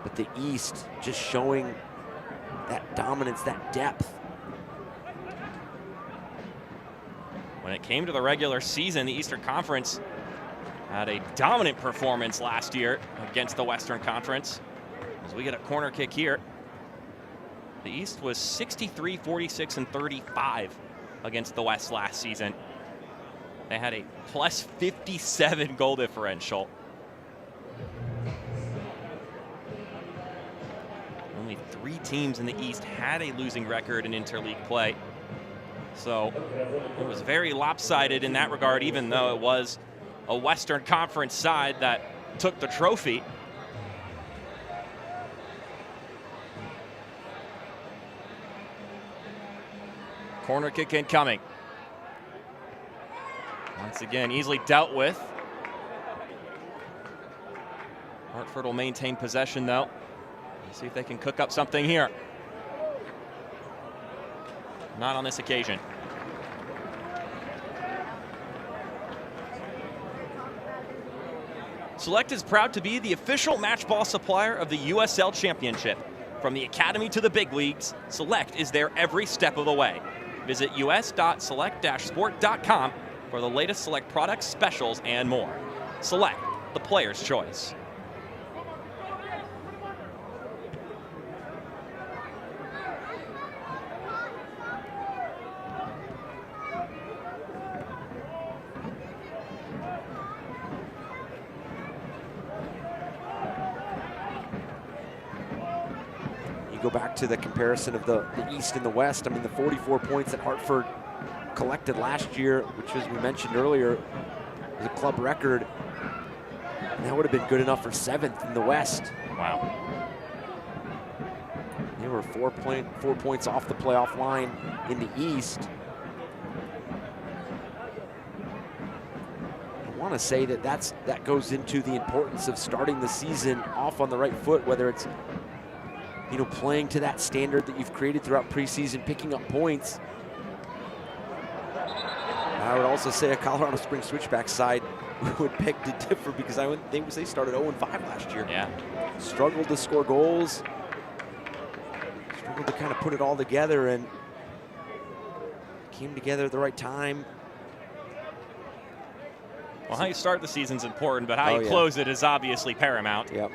But the East just showing that dominance, that depth. When it came to the regular season, the Eastern Conference had a dominant performance last year against the Western Conference. As we get a corner kick here. The East was 63, 46, and 35 against the West last season. They had a plus 57 goal differential. Only 3 teams in the East had a losing record in interleague play. So it was very lopsided in that regard, even though it was a Western Conference side that took the trophy. Corner kick incoming. Once again, easily dealt with. Hartford will maintain possession, though. Let's see if they can cook up something here. Not on this occasion. Select is proud to be the official match ball supplier of the USL Championship. From the Academy to the big leagues, Select is there every step of the way. Visit us.select-sport.com for the latest Select products, specials, and more. Select, the player's choice. Go back to the comparison of the East and the West. I mean, the 44 points that Hartford collected last year, which, as we mentioned earlier, was a club record. And that would have been good enough for 7th in the West. Wow. They were 4 points off the playoff line in the East. I want to say that goes into the importance of starting the season off on the right foot, whether it's playing to that standard that you've created throughout preseason, picking up points. I would also say a Colorado Springs Switchback side would beg to differ, because they started 0-5 last year. Yeah. Struggled to score goals. Struggled to kind of put it all together, and came together at the right time. Well, how you start the season's important, but how you close it is obviously paramount. Yep.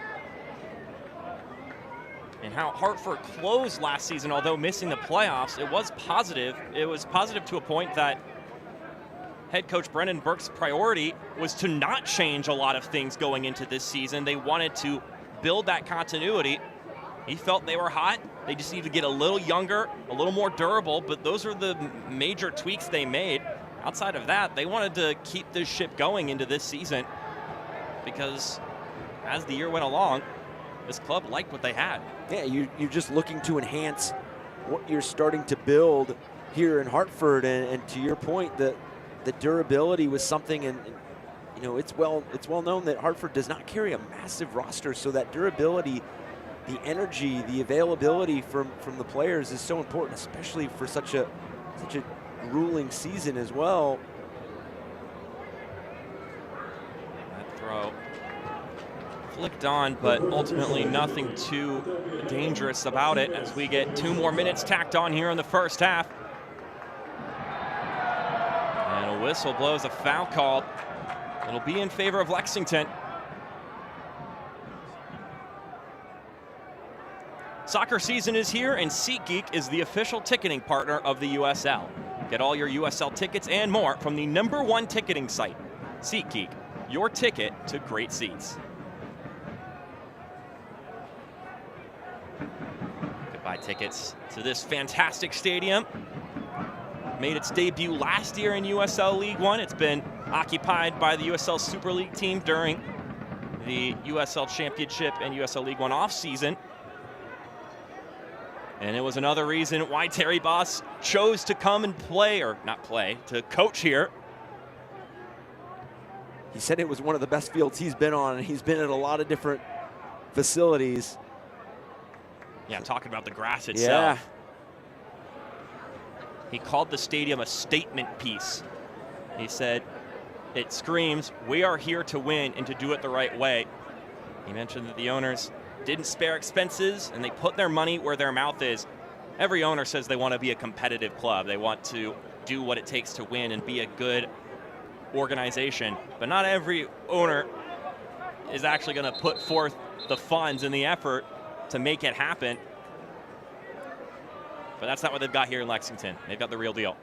And how Hartford closed last season, although missing the playoffs, it was positive. It was positive to a point that head coach Brendan Burke's priority was to not change a lot of things going into this season. They wanted to build that continuity. He felt they were hot. They just needed to get a little younger, a little more durable, but those are the major tweaks they made. Outside of that, they wanted to keep this ship going into this season because as the year went along, this club liked what they had. Yeah, you're just looking to enhance what you're starting to build here in Hartford, and to your point, the durability was something, and you know, it's well known that Hartford does not carry a massive roster, so that durability, the energy, the availability from the players is so important, especially for such a grueling season as well. That throw flicked on, but ultimately nothing too dangerous about it as we get 2 more minutes tacked on here in the first half. And a whistle blows a foul call. It'll be in favor of Lexington. Soccer season is here, and SeatGeek is the official ticketing partner of the USL. Get all your USL tickets and more from the #1 ticketing site, SeatGeek, your ticket to great seats. Goodbye tickets to this fantastic stadium. Made its debut last year in USL League One. It's been occupied by the USL Super League team during the USL Championship and USL League One off-season. And it was another reason why Terry Boss chose to come and play, or not play, to coach here. He said it was one of the best fields he's been on, and he's been at a lot of different facilities. Yeah, talking about the grass itself. Yeah. He called the stadium a statement piece. He said, it screams, we are here to win and to do it the right way. He mentioned that the owners didn't spare expenses, and they put their money where their mouth is. Every owner says they want to be a competitive club. They want to do what it takes to win and be a good organization. But not every owner is actually going to put forth the funds and the effort to make it happen. But that's not what they've got here in Lexington. They've got the real deal.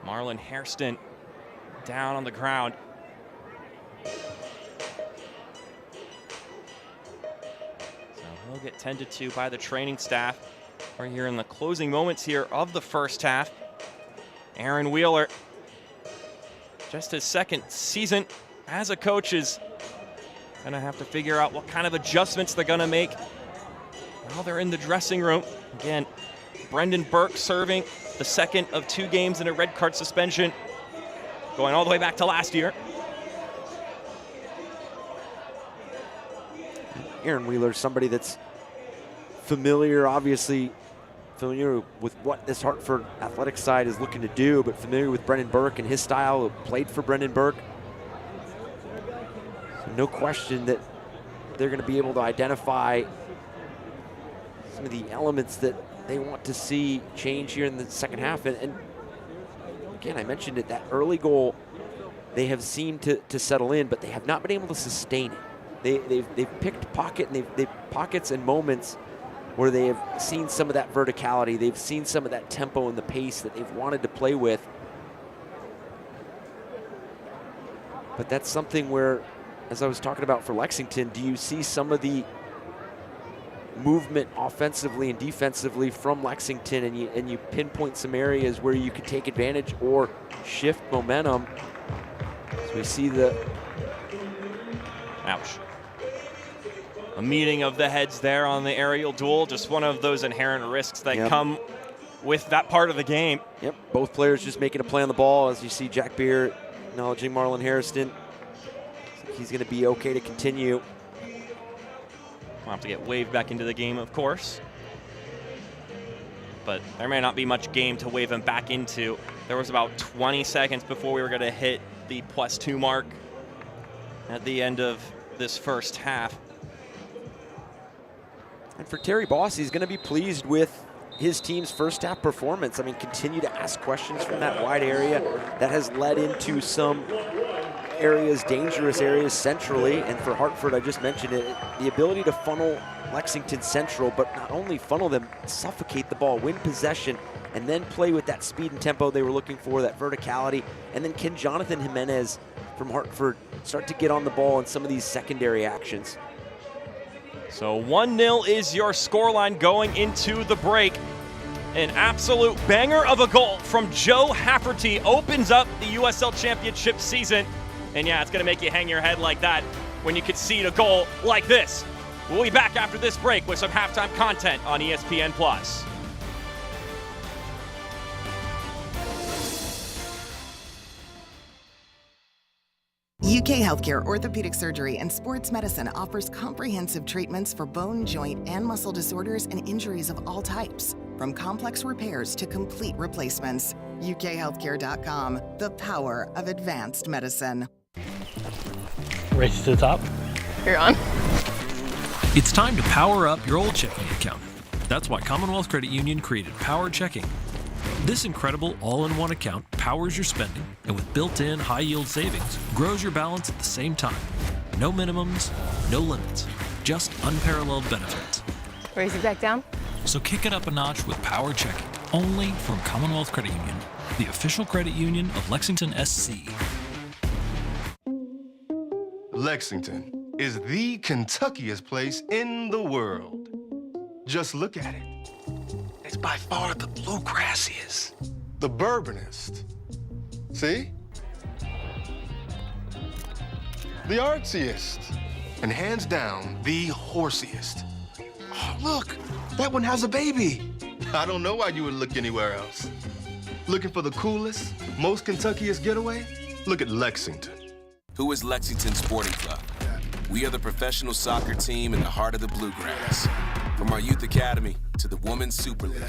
Marlon Hairston down on the ground. He'll get tended to by the training staff. We're here in the closing moments here of the first half. Aaron Wheeler, just his second season as a coach, is gonna have to figure out what kind of adjustments they're gonna make while they're in the dressing room. Again, Brendan Burke serving the second of 2 games in a red card suspension, going all the way back to last year. Aaron Wheeler, somebody that's obviously familiar with what this Hartford athletic side is looking to do, but familiar with Brendan Burke and his style, played for Brendan Burke. So no question that they're going to be able to identify some of the elements that they want to see change here in the second half. And again, I mentioned it, that early goal, they have seemed to settle in, but they have not been able to sustain it. They've picked pockets and moments where they have seen some of that verticality. They've seen some of that tempo and the pace that they've wanted to play with. But that's something where, as I was talking about for Lexington, do you see some of the movement offensively and defensively from Lexington, and you pinpoint some areas where you could take advantage or shift momentum? So we see the... Ouch. A meeting of the heads there on the aerial duel, just one of those inherent risks that come with that part of the game. Yep, both players just making a play on the ball, as you see Jack Beer acknowledging Marlon Hairston. He's going to be okay to continue. We'll have to get waved back into the game, of course. But there may not be much game to wave him back into. There was about 20 seconds before we were going to hit the +2 mark at the end of this first half. And for Terry Boss, he's going to be pleased with his team's first half performance. I mean, continue to ask questions from that wide area. That has led into some areas, dangerous areas centrally. And for Hartford, I just mentioned it, the ability to funnel Lexington central, but not only funnel them, suffocate the ball, win possession, and then play with that speed and tempo they were looking for, that verticality. And then can Jonathan Jimenez from Hartford start to get on the ball in some of these secondary actions? So 1-0 is your scoreline going into the break. An absolute banger of a goal from Joe Hafferty opens up the USL Championship season. And yeah, it's going to make you hang your head like that when you concede a goal like this. We'll be back after this break with some halftime content on ESPN+. UK Healthcare Orthopedic Surgery and Sports Medicine offers comprehensive treatments for bone, joint, and muscle disorders and injuries of all types, from complex repairs to complete replacements. UKHealthcare.com, the power of advanced medicine. Race to the top. You're on. It's time to power up your old checking account. That's why Commonwealth Credit Union created Power Checking. This incredible all-in-one account powers your spending and with built-in high-yield savings, grows your balance at the same time. No minimums, no limits, just unparalleled benefits. Raise it back down. So kick it up a notch with Power Checking, only from Commonwealth Credit Union, the official credit union of Lexington SC. Lexington is the Kentuckiest place in the world. Just look at it. It's by far the bluegrassiest, the bourbonist. See? The artsiest, and hands down, the horsiest. Oh, look, that one has a baby. I don't know why you would look anywhere else. Looking for the coolest, most Kentuckiest getaway? Look at Lexington. Who is Lexington Sporting Club? We are the professional soccer team in the heart of the bluegrass. From our Youth Academy to the Women's Super League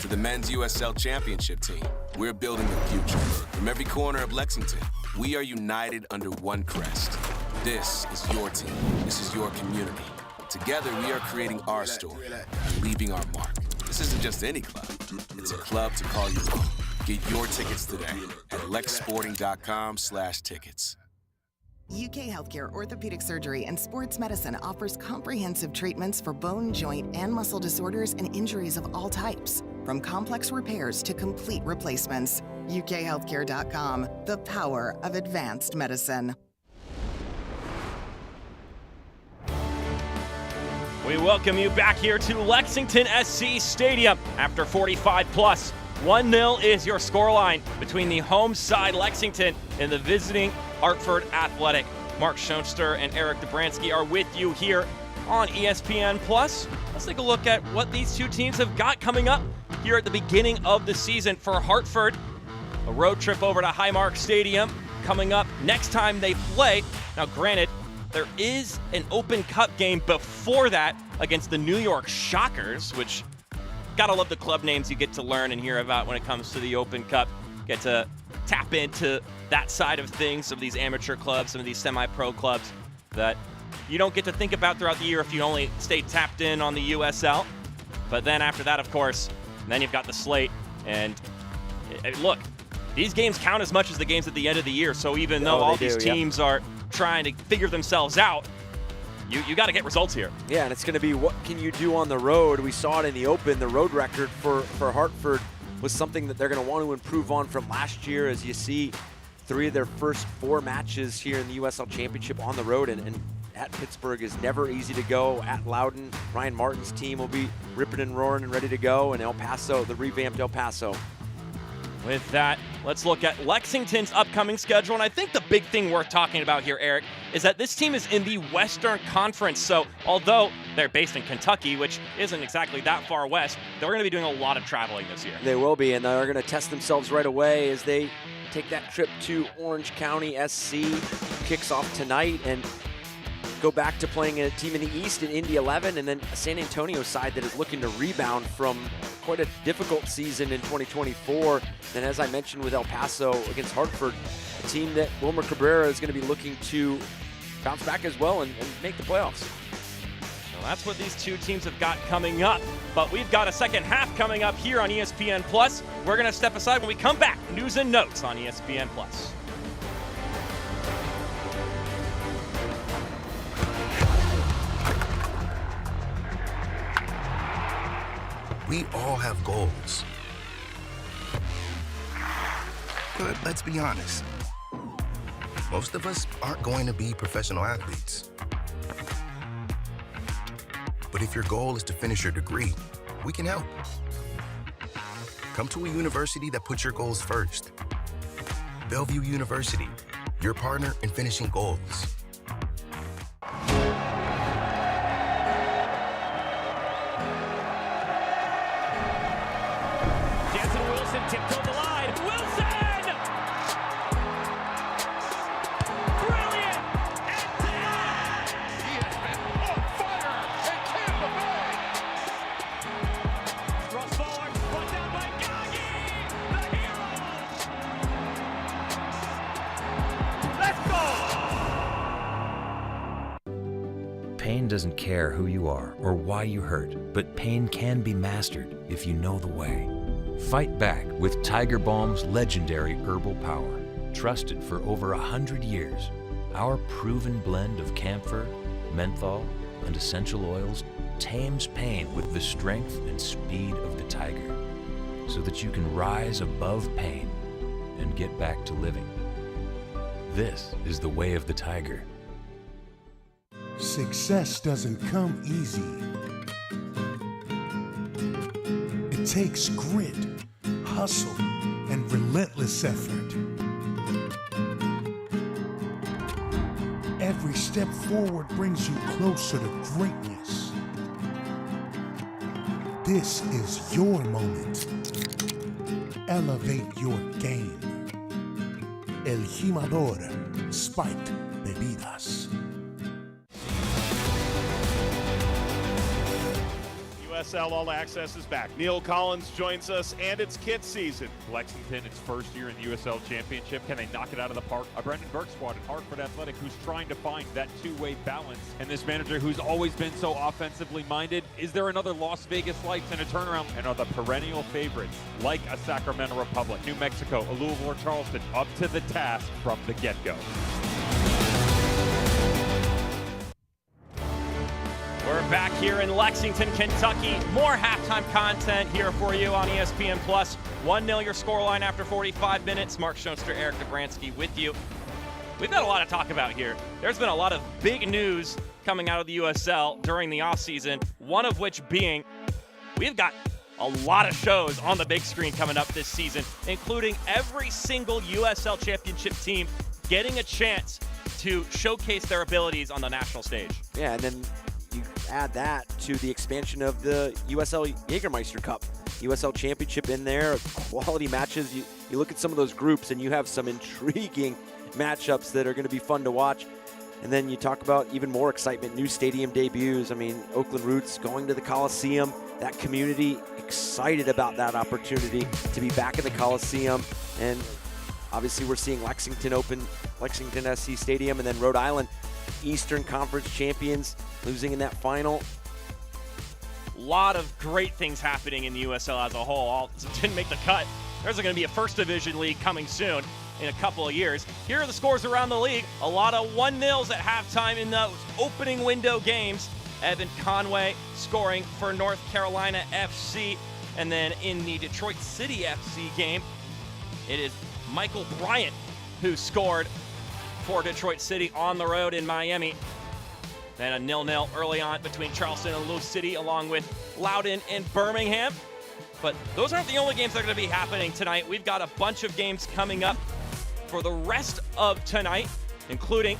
to the Men's USL Championship team, we're building the future. From every corner of Lexington, we are united under one crest. This is your team. This is your community. Together, we are creating our story and leaving our mark. This isn't just any club. It's a club to call your own. Get your tickets today at lexsporting.com/tickets. UK Healthcare Orthopedic Surgery and Sports Medicine offers comprehensive treatments for bone, joint, and muscle disorders and injuries of all types, from complex repairs to complete replacements. UKHealthcare.com, the power of advanced medicine. We welcome you back here to Lexington SC Stadium after 45 plus. 1-0 is your scoreline between the home side Lexington and the visiting Hartford Athletic. Mark Schoenster and Eric Dobransky are with you here on ESPN+. Let's take a look at what these two teams have got coming up here at the beginning of the season. For Hartford, a road trip over to Highmark Stadium coming up next time they play. Now, granted, there is an Open Cup game before that against the New York Shockers, which gotta love the club names you get to learn and hear about when it comes to the Open Cup. Get to tap into that side of things, some of these amateur clubs, some of these semi-pro clubs that you don't get to think about throughout the year if you only stay tapped in on the USL. But then after that, of course, then you've got the slate. And look, these games count as much as the games at the end of the year. So even though all these teams are trying to figure themselves out, you got to get results here. Yeah, and it's going to be what can you do on the road. We saw it in the Open. The road record for Hartford was something that they're going to want to improve on from last year. As you see, 3 of their first 4 matches here in the USL Championship on the road, and at Pittsburgh is never easy to go. At Loudon, Ryan Martin's team will be ripping and roaring and ready to go, and El Paso, the revamped El Paso. With that, let's look at Lexington's upcoming schedule. And I think the big thing worth talking about here, Eric, is that this team is in the Western Conference. So although they're based in Kentucky, which isn't exactly that far west, they're going to be doing a lot of traveling this year. They will be, and they're going to test themselves right away as they take that trip to Orange County SC. Kicks off tonight and go back to playing a team in the East in Indy 11, and then a San Antonio side that is looking to rebound from quite a difficult season in 2024. And as I mentioned with El Paso against Hartford, a team that Wilmer Cabrera is going to be looking to bounce back as well and make the playoffs. That's what these two teams have got coming up. But we've got a second half coming up here on ESPN+. We're going to step aside when we come back. News and notes on ESPN+. We all have goals. But let's be honest. Most of us aren't going to be professional athletes. But if your goal is to finish your degree, we can help. Come to a university that puts your goals first. Bellevue University, your partner in finishing goals. Tiptoed the line. Wilson! Brilliant! And denied! He has been on fire at Tampa Bay! Cross forward, put down by Gagi! The hero! Let's go! Pain doesn't care who you are or why you hurt, but pain can be mastered if you know the way. Fight back with Tiger Balm's legendary herbal power. Trusted for over 100 years, our proven blend of camphor, menthol, and essential oils tames pain with the strength and speed of the tiger, so that you can rise above pain and get back to living. This is the way of the tiger. Success doesn't come easy. It takes grit, hustle, and relentless effort. Every step forward brings you closer to greatness. This is your moment. Elevate your game. El Jimador Spiked Bebidas. USL All Access is back. Neil Collins joins us, and it's kid season. Lexington, its first year in the USL Championship. Can they knock it out of the park? A Brendan Burke squad at Hartford Athletic who's trying to find that two-way balance. And this manager who's always been so offensively minded. Is there another Las Vegas Lights and a turnaround? And are the perennial favorites, like a Sacramento Republic, New Mexico, a Louisville or Charleston, up to the task from the get-go? We're back here in Lexington, Kentucky. More halftime content here for you on ESPN+. 1-0 your scoreline after 45 minutes. Mark Schoenster, Eric Dobransky with you. We've got a lot to talk about here. There's been a lot of big news coming out of the USL during the offseason, one of which being we've got a lot of shows on the big screen coming up this season, including every single USL Championship team getting a chance to showcase their abilities on the national stage. Yeah, and then you add that to the expansion of the USL Jägermeister Cup, USL Championship in there, quality matches. You look at some of those groups and you have some intriguing matchups that are going to be fun to watch. And then you talk about even more excitement, new stadium debuts. I mean, Oakland Roots going to the Coliseum, that community excited about that opportunity to be back in the Coliseum. And obviously we're seeing Lexington open, Lexington SC Stadium, and then Rhode Island Eastern Conference champions losing in that final. A lot of great things happening in the USL as a whole. All didn't make the cut. There's going to be a First Division league coming soon in a couple of years. Here are the scores around the league. A lot of 1-0s at halftime in those opening window games. Evan Conway scoring for North Carolina FC. And then in the Detroit City FC game, it is Michael Bryant who scored for Detroit City on the road in Miami. Then a 0-0 early on between Charleston and Louis City, along with Loudoun and Birmingham. But those aren't the only games that are going to be happening tonight. We've got a bunch of games coming up for the rest of tonight, including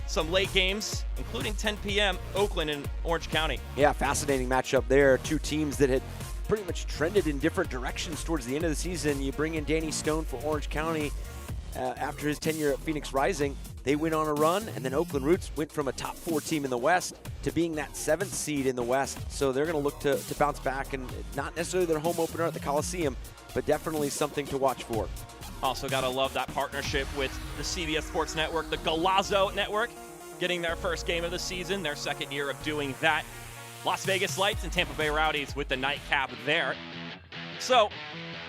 some late games, including 10 p.m. Oakland and Orange County. Yeah, fascinating matchup there. Two teams that had pretty much trended in different directions towards the end of the season. You bring in Danny Stone for Orange County. After his tenure at Phoenix Rising, they went on a run, and then Oakland Roots went from a top 4 team in the West to being that 7th seed in the West. So they're going to look to bounce back, and not necessarily their home opener at the Coliseum, but definitely something to watch for. Also got to love that partnership with the CBS Sports Network, the Golazo Network, getting their first game of the season, their second year of doing that. Las Vegas Lights and Tampa Bay Rowdies with the nightcap there. So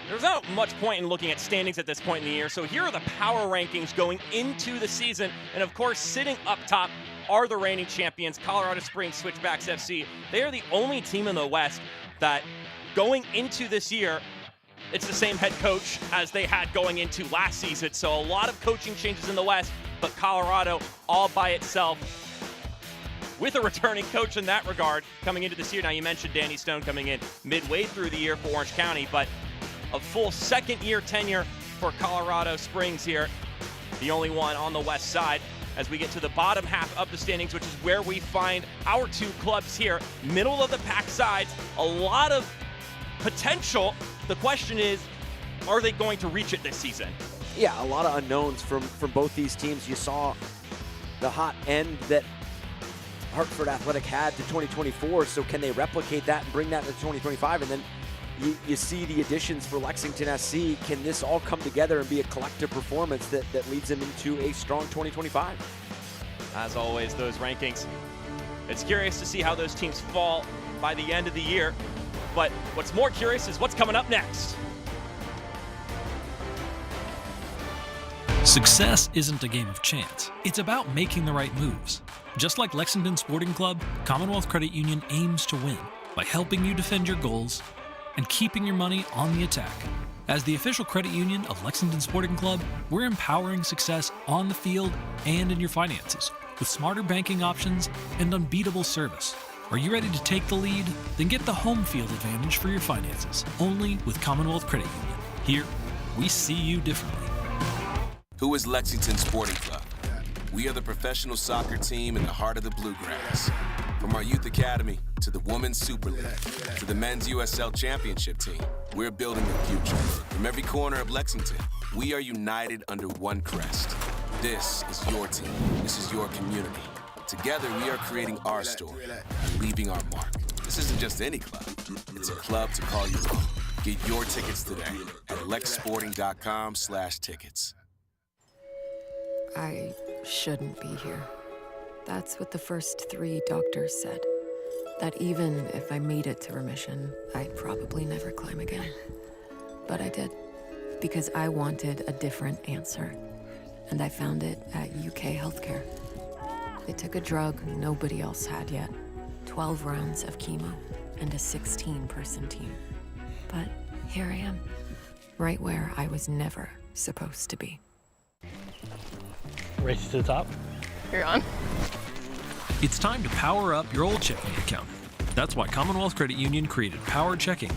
there's not much point in looking at standings at this point in the year. So here are the power rankings going into the season. And of course, sitting up top are the reigning champions, Colorado Springs Switchbacks FC. They are the only team in the West that going into this year, it's the same head coach as they had going into last season. So a lot of coaching changes in the West, but Colorado all by itself with a returning coach in that regard coming into this year. Now, you mentioned Danny Stone coming in midway through the year for Orange County, but a full second-year tenure for Colorado Springs here, the only one on the west side. As we get to the bottom half of the standings, which is where we find our two clubs here, middle of the pack sides, a lot of potential. The question is, are they going to reach it this season? Yeah, a lot of unknowns from both these teams. You saw the hot end that Hartford Athletic had to 2024, so can they replicate that and bring that to 2025? And then you see the additions for Lexington SC. Can this all come together and be a collective performance that leads them into a strong 2025? As always, those rankings, it's curious to see how those teams fall by the end of the year. But what's more curious is what's coming up next. Success isn't a game of chance. It's about making the right moves. Just like Lexington Sporting Club, Commonwealth Credit Union aims to win by helping you defend your goals and keeping your money on the attack. As the official credit union of Lexington Sporting Club, we're empowering success on the field and in your finances with smarter banking options and unbeatable service. Are you ready to take the lead? Then get the home field advantage for your finances, only with Commonwealth Credit Union. Here, we see you differently. Who is Lexington Sporting Club? We are the professional soccer team in the heart of the Bluegrass. From our Youth Academy to the Women's Super League to the Men's USL Championship team, we're building the future. From every corner of Lexington, we are united under one crest. This is your team. This is your community. Together, we are creating our story and leaving our mark. This isn't just any club. It's a club to call your own. Get your tickets today at lexsporting.com/tickets. I shouldn't be here. That's what the first 3 doctors said. That even if I made it to remission, I'd probably never climb again. But I did, because I wanted a different answer. And I found it at UK Healthcare. They took a drug nobody else had yet. 12 rounds of chemo and a 16-person team. But here I am, right where I was never supposed to be. Race to the top. You're on. It's time to power up your old checking account. That's why Commonwealth Credit Union created Power Checking.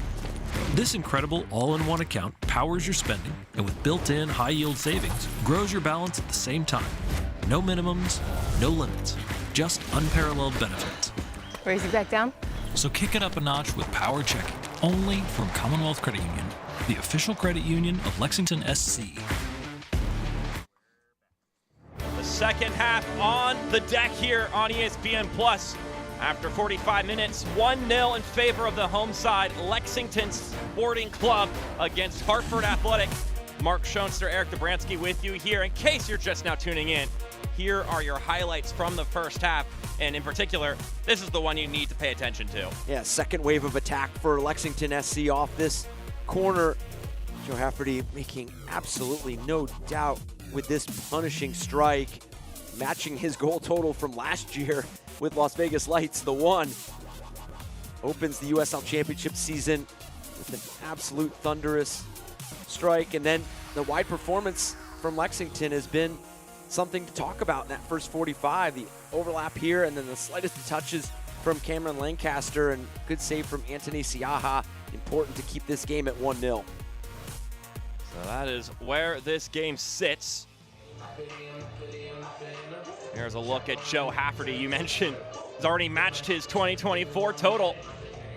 This incredible all-in-one account powers your spending and with built-in high-yield savings, grows your balance at the same time. No minimums, no limits, just unparalleled benefits. Raise it back down. So kick it up a notch with Power Checking, only from Commonwealth Credit Union, the official credit union of Lexington SC. The second half on the deck here on ESPN Plus. After 45 minutes, 1-0 in favor of the home side, Lexington Sporting Club against Hartford Athletic. Mark Schoenster, Eric Dobransky with you here. In case you're just now tuning in, here are your highlights from the first half. And in particular, this is the one you need to pay attention to. Yeah, second wave of attack for Lexington SC off this corner. Joe Hafferty making absolutely no doubt with this punishing strike, matching his goal total from last year with Las Vegas Lights, the one. Opens the USL Championship season with an absolute thunderous strike. And then the wide performance from Lexington has been something to talk about in that first 45. The overlap here and then the slightest of touches from Cameron Lancaster, and good save from Anthony Siaha. Important to keep this game at 1-0. So that is where this game sits. Here's a look at Joe Hafferty. You mentioned he's already matched his 2024 total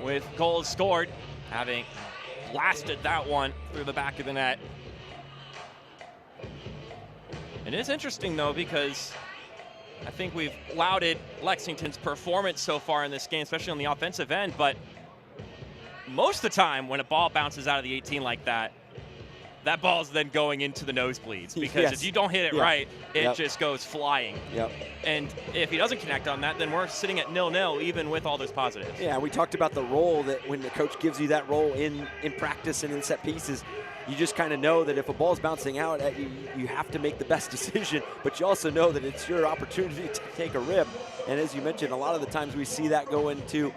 with goals scored, having blasted that one through the back of the net. It is interesting, though, because I think we've lauded Lexington's performance so far in this game, especially on the offensive end, but most of the time when a ball bounces out of the 18 like that, that ball's then going into the nosebleeds because if you don't hit it right, it just goes flying. And if he doesn't connect on that, then we're sitting at 0-0 even with all those positives. Yeah, we talked about the role that when the coach gives you that role in practice and in set pieces, you just kind of know that if a ball's bouncing out at you, you have to make the best decision, but you also know that it's your opportunity to take a rip. And as you mentioned, a lot of the times we see that go into,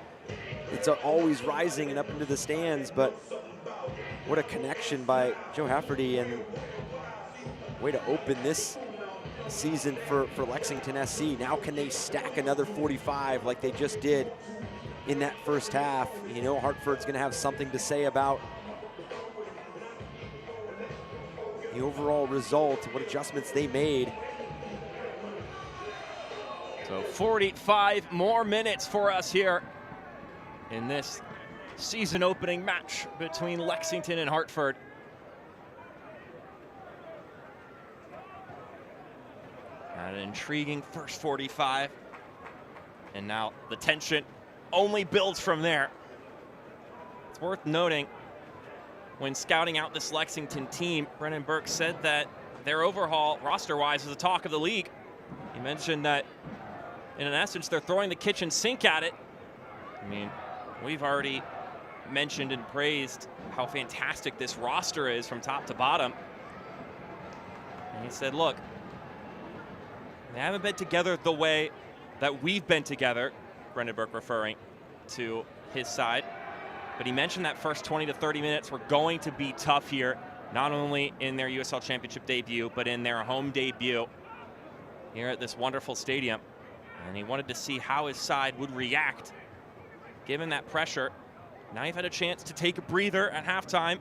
it's always rising and up into the stands, but what a connection by Joe Hafferty, and way to open this season for Lexington SC. Now can they stack another 45 like they just did in that first half? You know, Hartford's gonna have something to say about the overall result, what adjustments they made. So 45 more minutes for us here in this season opening match between Lexington and Hartford. An intriguing first 45. And now the tension only builds from there. It's worth noting, when scouting out this Lexington team, Brendan Burke said that their overhaul, roster-wise, is the talk of the league. He mentioned that, in essence, they're throwing the kitchen sink at it. I mean, we've already mentioned and praised how fantastic this roster is from top to bottom. And he said, look, they haven't been together the way that we've been together, Brendan Burke referring to his side. But he mentioned that first 20 to 30 minutes were going to be tough here, not only in their USL Championship debut, but in their home debut here at this wonderful stadium. And he wanted to see how his side would react given that pressure. Now you've had a chance to take a breather at halftime.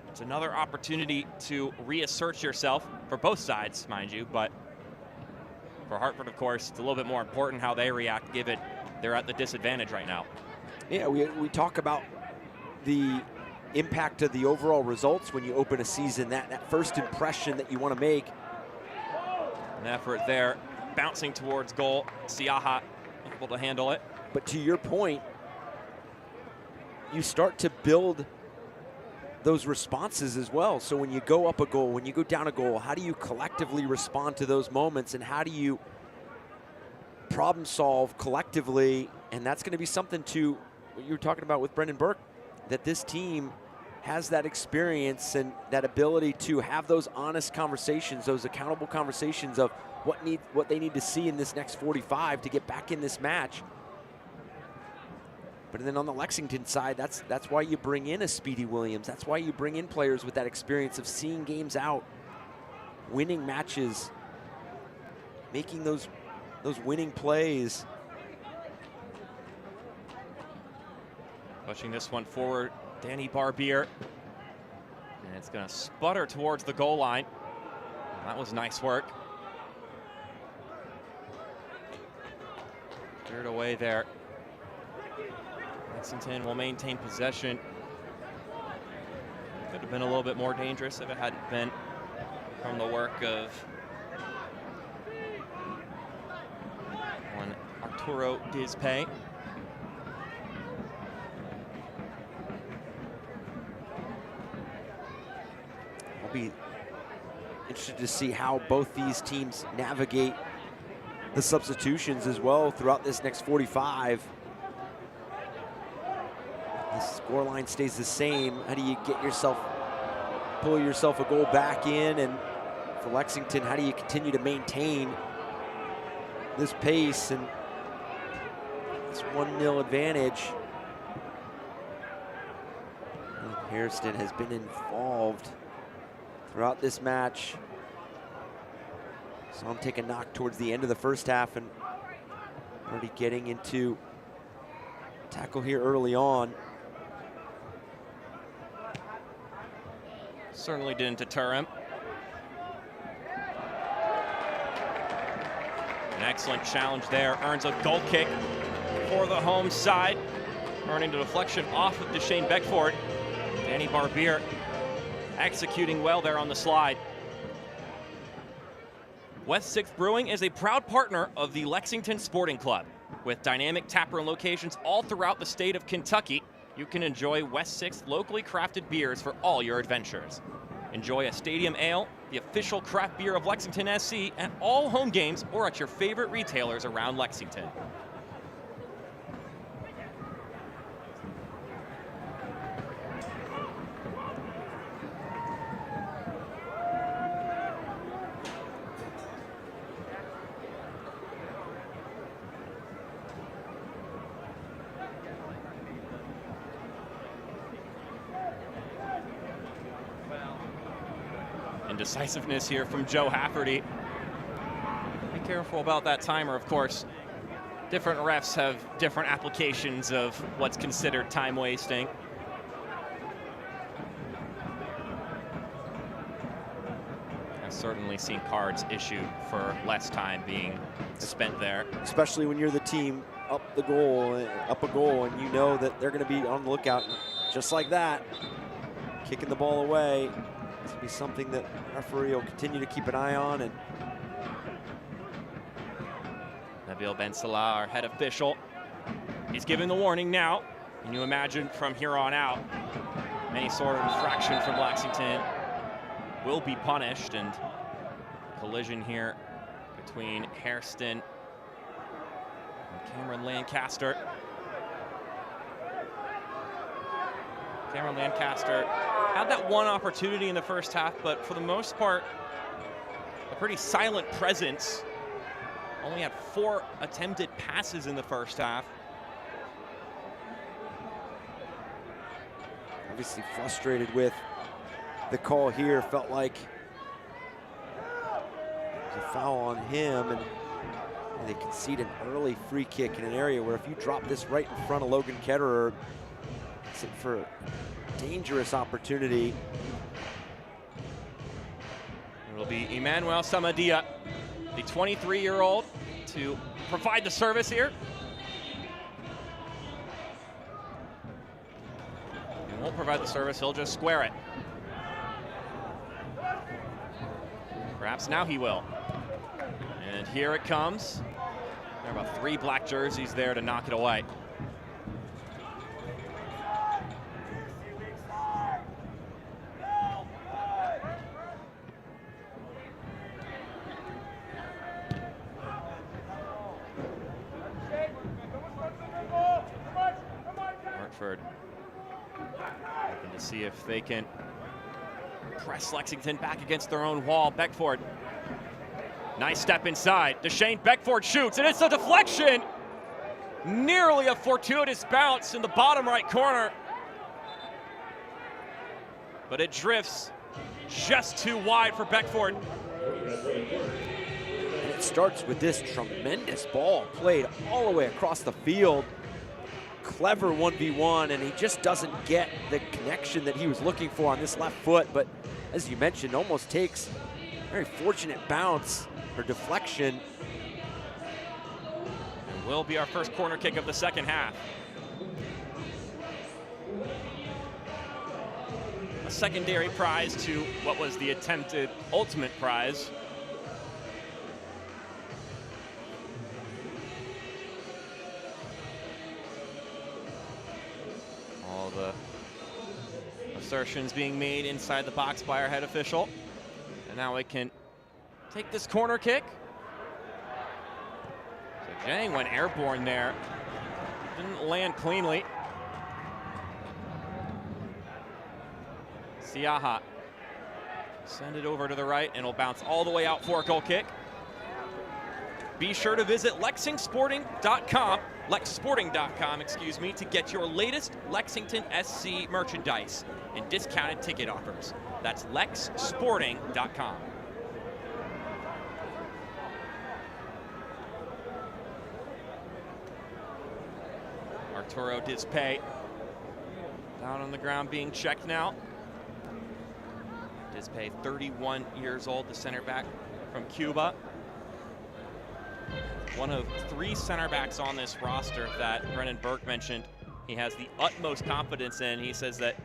It's another opportunity to reassert yourself for both sides, mind you, but for Hartford, of course, it's a little bit more important how they react given they're at the disadvantage right now. Yeah, we talk about the impact of the overall results when you open a season, that first impression that you want to make. An effort there, bouncing towards goal. Siaha able to handle it. But to your point, you start to build those responses as well. So when you go up a goal, when you go down a goal, how do you collectively respond to those moments, and how do you problem solve collectively? And that's going to be something to what you were talking about with Brendan Burke, that this team has that experience and that ability to have those honest conversations, those accountable conversations of what they need to see in this next 45 to get back in this match. But then on the Lexington side, that's why you bring in a Speedy Williams. That's why you bring in players with that experience of seeing games out, winning matches, making those winning plays. Pushing this one forward, Danny Barbier. And it's going to sputter towards the goal line. That was nice work. Cleared away there. Lexington will maintain possession. Could have been a little bit more dangerous if it hadn't been from the work of one Arturo Dizpay. I'll be interested to see how both these teams navigate the substitutions as well throughout this next 45. The scoreline stays the same. How do you get yourself, pull yourself a goal back in? And for Lexington, how do you continue to maintain this pace and this 1-0 advantage? And Hairston has been involved throughout this match. Saw him take a knock towards the end of the first half and already getting into tackle here early on. Certainly didn't deter him. An excellent challenge there. Earns a goal kick for the home side. Earning the deflection off of Deshane Beckford. Danny Barbier executing well there on the slide. West 6th Brewing is a proud partner of the Lexington Sporting Club. With dynamic taproom locations all throughout the state of Kentucky, you can enjoy West 6th locally crafted beers for all your adventures. Enjoy a stadium ale, the official craft beer of Lexington SC, at all home games or at your favorite retailers around Lexington. Indecisiveness here from Joe Hafferty. Be careful about that timer, of course. Different refs have different applications of what's considered time wasting. I've certainly seen cards issued for less time being spent there. Especially when you're the team up a goal, and you know that they're going to be on the lookout. Just like that, kicking the ball away. This will be something that the referee will continue to keep an eye on. And Nabil Ben Salah, our head official, he's giving the warning now. And you imagine from here on out, any sort of infraction from Lexington will be punished. And collision here between Hairston and Cameron Lancaster. Cameron Lancaster had that one opportunity in the first half, but for the most part, a pretty silent presence. Only had 4 attempted passes in the first half. Obviously frustrated with the call here. Felt like there's a foul on him, and they concede an early free kick in an area where if you drop this right in front of Logan Ketterer, it's for a dangerous opportunity. It'll be Emmanuel Samadia, the 23-year-old, to provide the service here. He won't provide the service, he'll just square it. Perhaps now he will. And here it comes. There are about 3 black jerseys there to knock it away. Hartford looking to see if they can press Lexington back against their own wall. Beckford, nice step inside. DeShane Beckford shoots, and it's a deflection. Nearly a fortuitous bounce in the bottom right corner. But it drifts just too wide for Beckford. And it starts with this tremendous ball played all the way across the field. Clever 1v1, and he just doesn't get the connection that he was looking for on this left foot. But as you mentioned, almost takes a very fortunate bounce or deflection. And will be our first corner kick of the second half. A secondary prize to what was the attempted ultimate prize. All the assertions being made inside the box by our head official. And now we can take this corner kick. So Jang went airborne there. Didn't land cleanly. Siaha, send it over to the right, and it'll bounce all the way out for a goal kick. Be sure to visit lexsporting.com, excuse me, to get your latest Lexington SC merchandise and discounted ticket offers. That's lexsporting.com. Arturo Dispay down on the ground being checked now. Dispay, 31 years old, the center back from Cuba. One of 3 center backs on this roster that Brennan Burke mentioned he has the utmost confidence in. He says that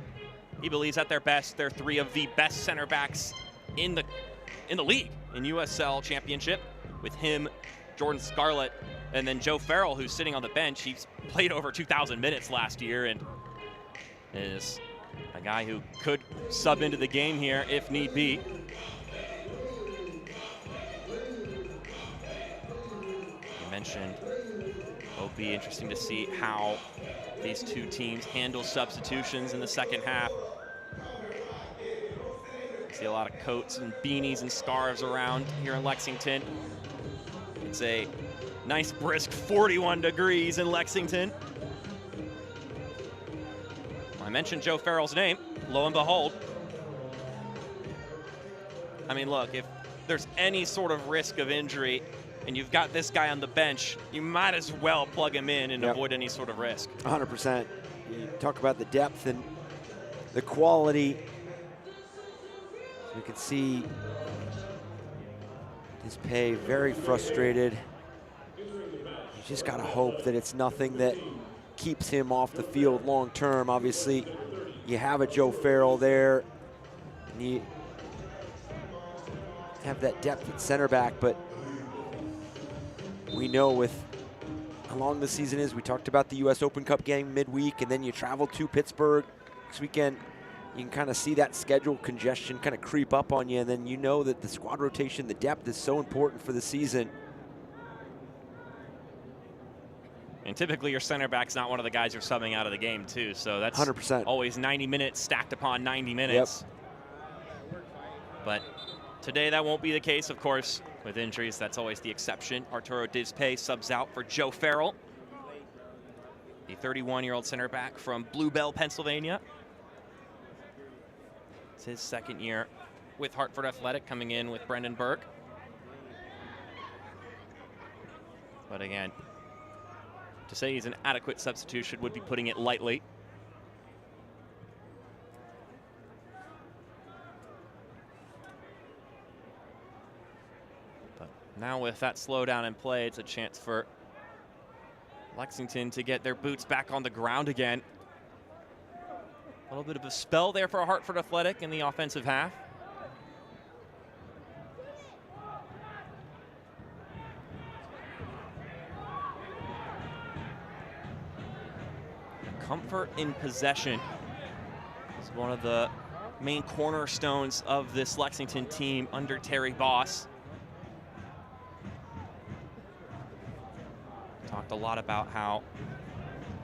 he believes at their best, they're 3 of the best center backs in the league, in USL Championship, with him, Jordan Scarlett, and then Joe Farrell, who's sitting on the bench. He's played over 2,000 minutes last year and is A guy who could sub into the game here if need be. You mentioned it'll be interesting to see how these two teams handle substitutions in the second half. See a lot of coats and beanies and scarves around here in Lexington. It's a nice brisk 41 degrees in Lexington. I mentioned Joe Farrell's name, lo and behold. I mean, look, if there's any sort of risk of injury and you've got this guy on the bench, you might as well plug him in and avoid any sort of risk. 100%. You talk about the depth and the quality. You can see Dispay very frustrated. You just got to hope that it's nothing that keeps him off the field long term. Obviously, you have a Joe Farrell there, and you have that depth at center back, but we know with how long the season is, we talked about the US Open Cup game midweek, and then you travel to Pittsburgh this weekend. You can kind of see that schedule congestion kind of creep up on you, and then you know that the squad rotation, the depth is so important for the season. And typically your center back's not one of the guys you're subbing out of the game too, so that's 100%. Always 90 minutes stacked upon 90 minutes. Yep. But today that won't be the case, of course. With injuries, that's always the exception. Arturo Dispay subs out for Joe Farrell, the 31-year-old center back from Bluebell, Pennsylvania. It's his second year with Hartford Athletic, coming in with Brendan Burke. But again, to say he's an adequate substitution would be putting it lightly. But now with that slowdown in play, it's a chance for Lexington to get their boots back on the ground again. A little bit of a spell there for Hartford Athletic in the offensive half. Comfort in possession is one of the main cornerstones of this Lexington team under Terry Boss. Talked a lot about how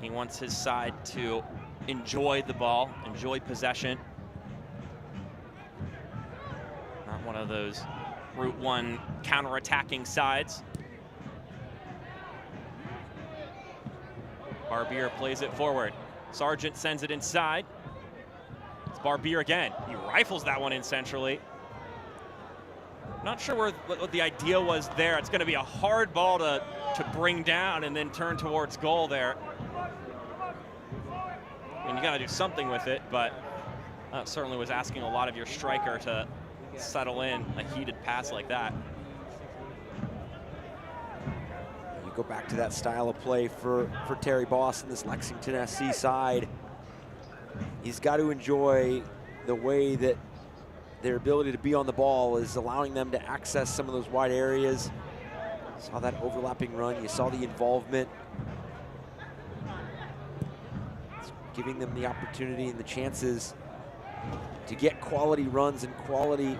he wants his side to enjoy the ball, enjoy possession. Not one of those Route 1 counter-attacking sides. Barbier plays it forward. Sargent sends it inside. It's Barbier again. He rifles that one in centrally. Not sure what the idea was there. It's going to be a hard ball to bring down and then turn towards goal there. I mean, you got to do something with it, but certainly was asking a lot of your striker to settle in a heated pass like that. You go back to that style of play for Terry Boss and this Lexington SC side. He's got to enjoy the way that their ability to be on the ball is allowing them to access some of those wide areas. Saw that overlapping run. You saw the involvement. It's giving them the opportunity and the chances to get quality runs and quality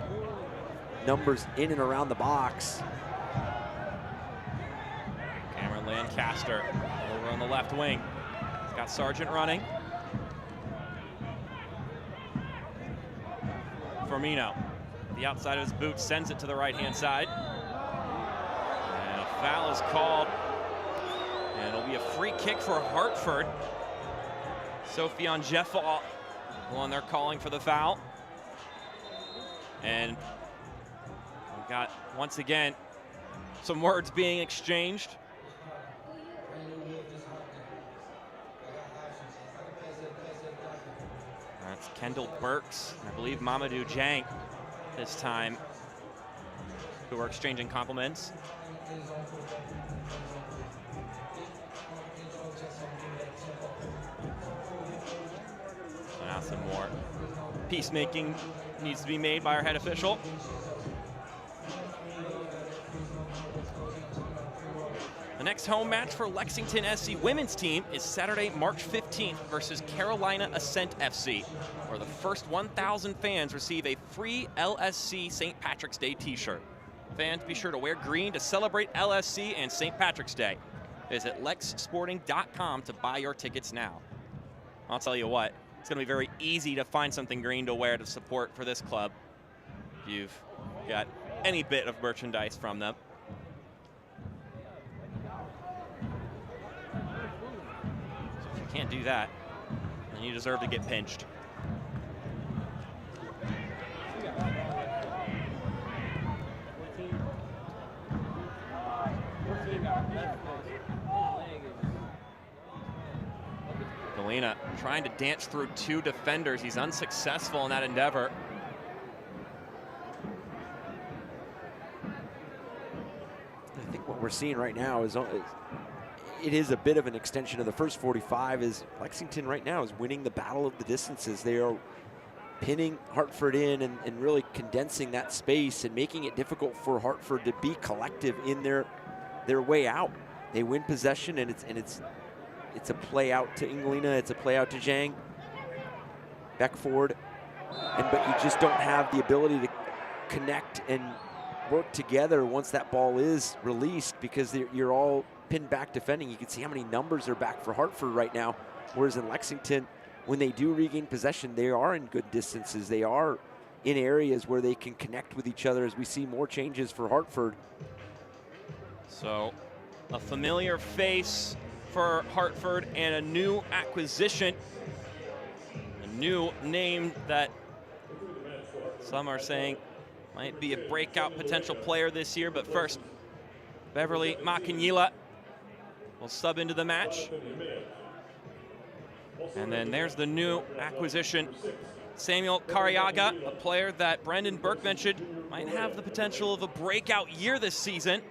numbers in and around the box. Cameron Lancaster over on the left wing. He's got Sargent running. Firmino, the outside of his boot, sends it to the right-hand side. And a foul is called. And it'll be a free kick for Hartford. Sofian Jeffal, the one they're calling for the foul. And we've got, once again, some words being exchanged. That's Kendall Burks, and I believe Mamadou Jang this time, who are exchanging compliments. So now some more peacemaking needs to be made by our head official. The next home match for Lexington SC women's team is Saturday, March 15th versus Carolina Ascent FC, where the first 1,000 fans receive a free LSC St. Patrick's Day t-shirt. Fans, be sure to wear green to celebrate LSC and St. Patrick's Day. Visit lexsporting.com to buy your tickets now. I'll tell you what, it's going to be very easy to find something green to wear to support for this club if you've got any bit of merchandise from them. So if you can't do that, then you deserve to get pinched. Galena trying to dance through two defenders. He's unsuccessful in that endeavor. I think what we're seeing right now is it is a bit of an extension of the first 45. Is Lexington right now is winning the battle of the distances. They are pinning Hartford in and really condensing that space and making it difficult for Hartford to be collective in their way out. They win possession, and it's a play out to Galena, it's a play out to Zhang, back forward, but you just don't have the ability to connect and work together once that ball is released, because you're all pinned back defending. You can see how many numbers are back for Hartford right now, whereas in Lexington, when they do regain possession, they are in good distances. They are in areas where they can connect with each other, as we see more changes for Hartford. So a familiar face for Hartford and a new acquisition, a new name that some are saying might be a breakout potential player this year. But first, Beverly Makanyila will sub into the match. And then there's the new acquisition, Samuel Cariaga, a player that Brendan Burke mentioned might have the potential of a breakout year this season.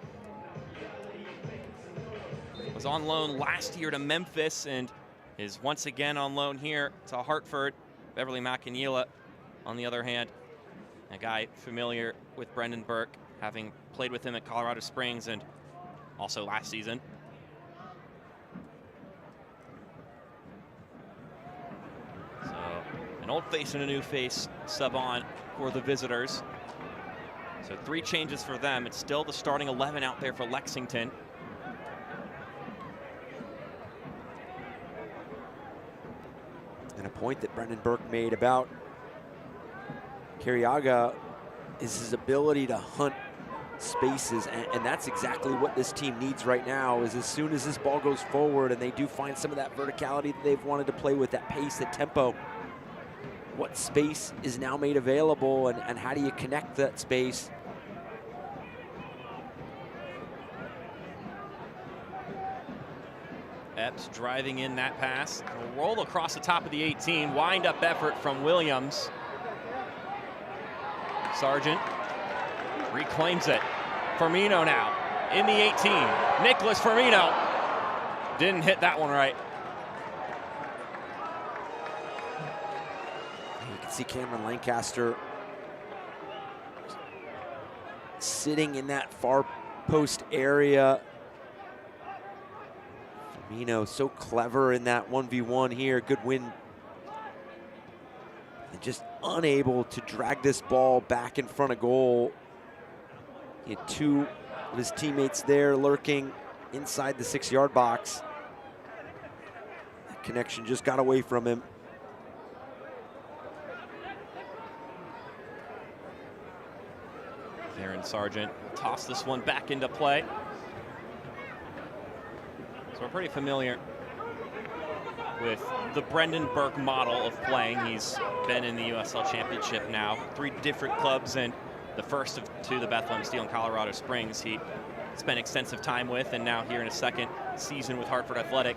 Was on loan last year to Memphis and is once again on loan here to Hartford. Beverly Makanyila, on the other hand, a guy familiar with Brendan Burke, having played with him at Colorado Springs and also last season. So an old face and a new face sub on for the visitors. So 3 changes for them. It's still the starting 11 out there for Lexington. And a point that Brendan Burke made about Cariaga is his ability to hunt spaces, and that's exactly what this team needs right now. Is as soon as this ball goes forward and they do find some of that verticality that they've wanted to play with, that pace, that tempo, what space is now made available, and how do you connect that space? Epps driving in that pass. A roll across the top of the 18. Wind up effort from Williams. Sargent reclaims it. Firmino now in the 18. Nicholas Firmino didn't hit that one right. You can see Cameron Lancaster sitting in that far post area. Firmino so clever in that 1v1 here. Good win. And just unable to drag this ball back in front of goal. He had 2 of his teammates there lurking inside the 6-yard box. That connection just got away from him. Aaron Sargent tossed this one back into play. So we're pretty familiar with the Brendan Burke model of playing. He's been in the USL Championship now, 3 different clubs, and the first of 2, the Bethlehem Steel in Colorado Springs, he spent extensive time with, and now here in his 2nd season with Hartford Athletic.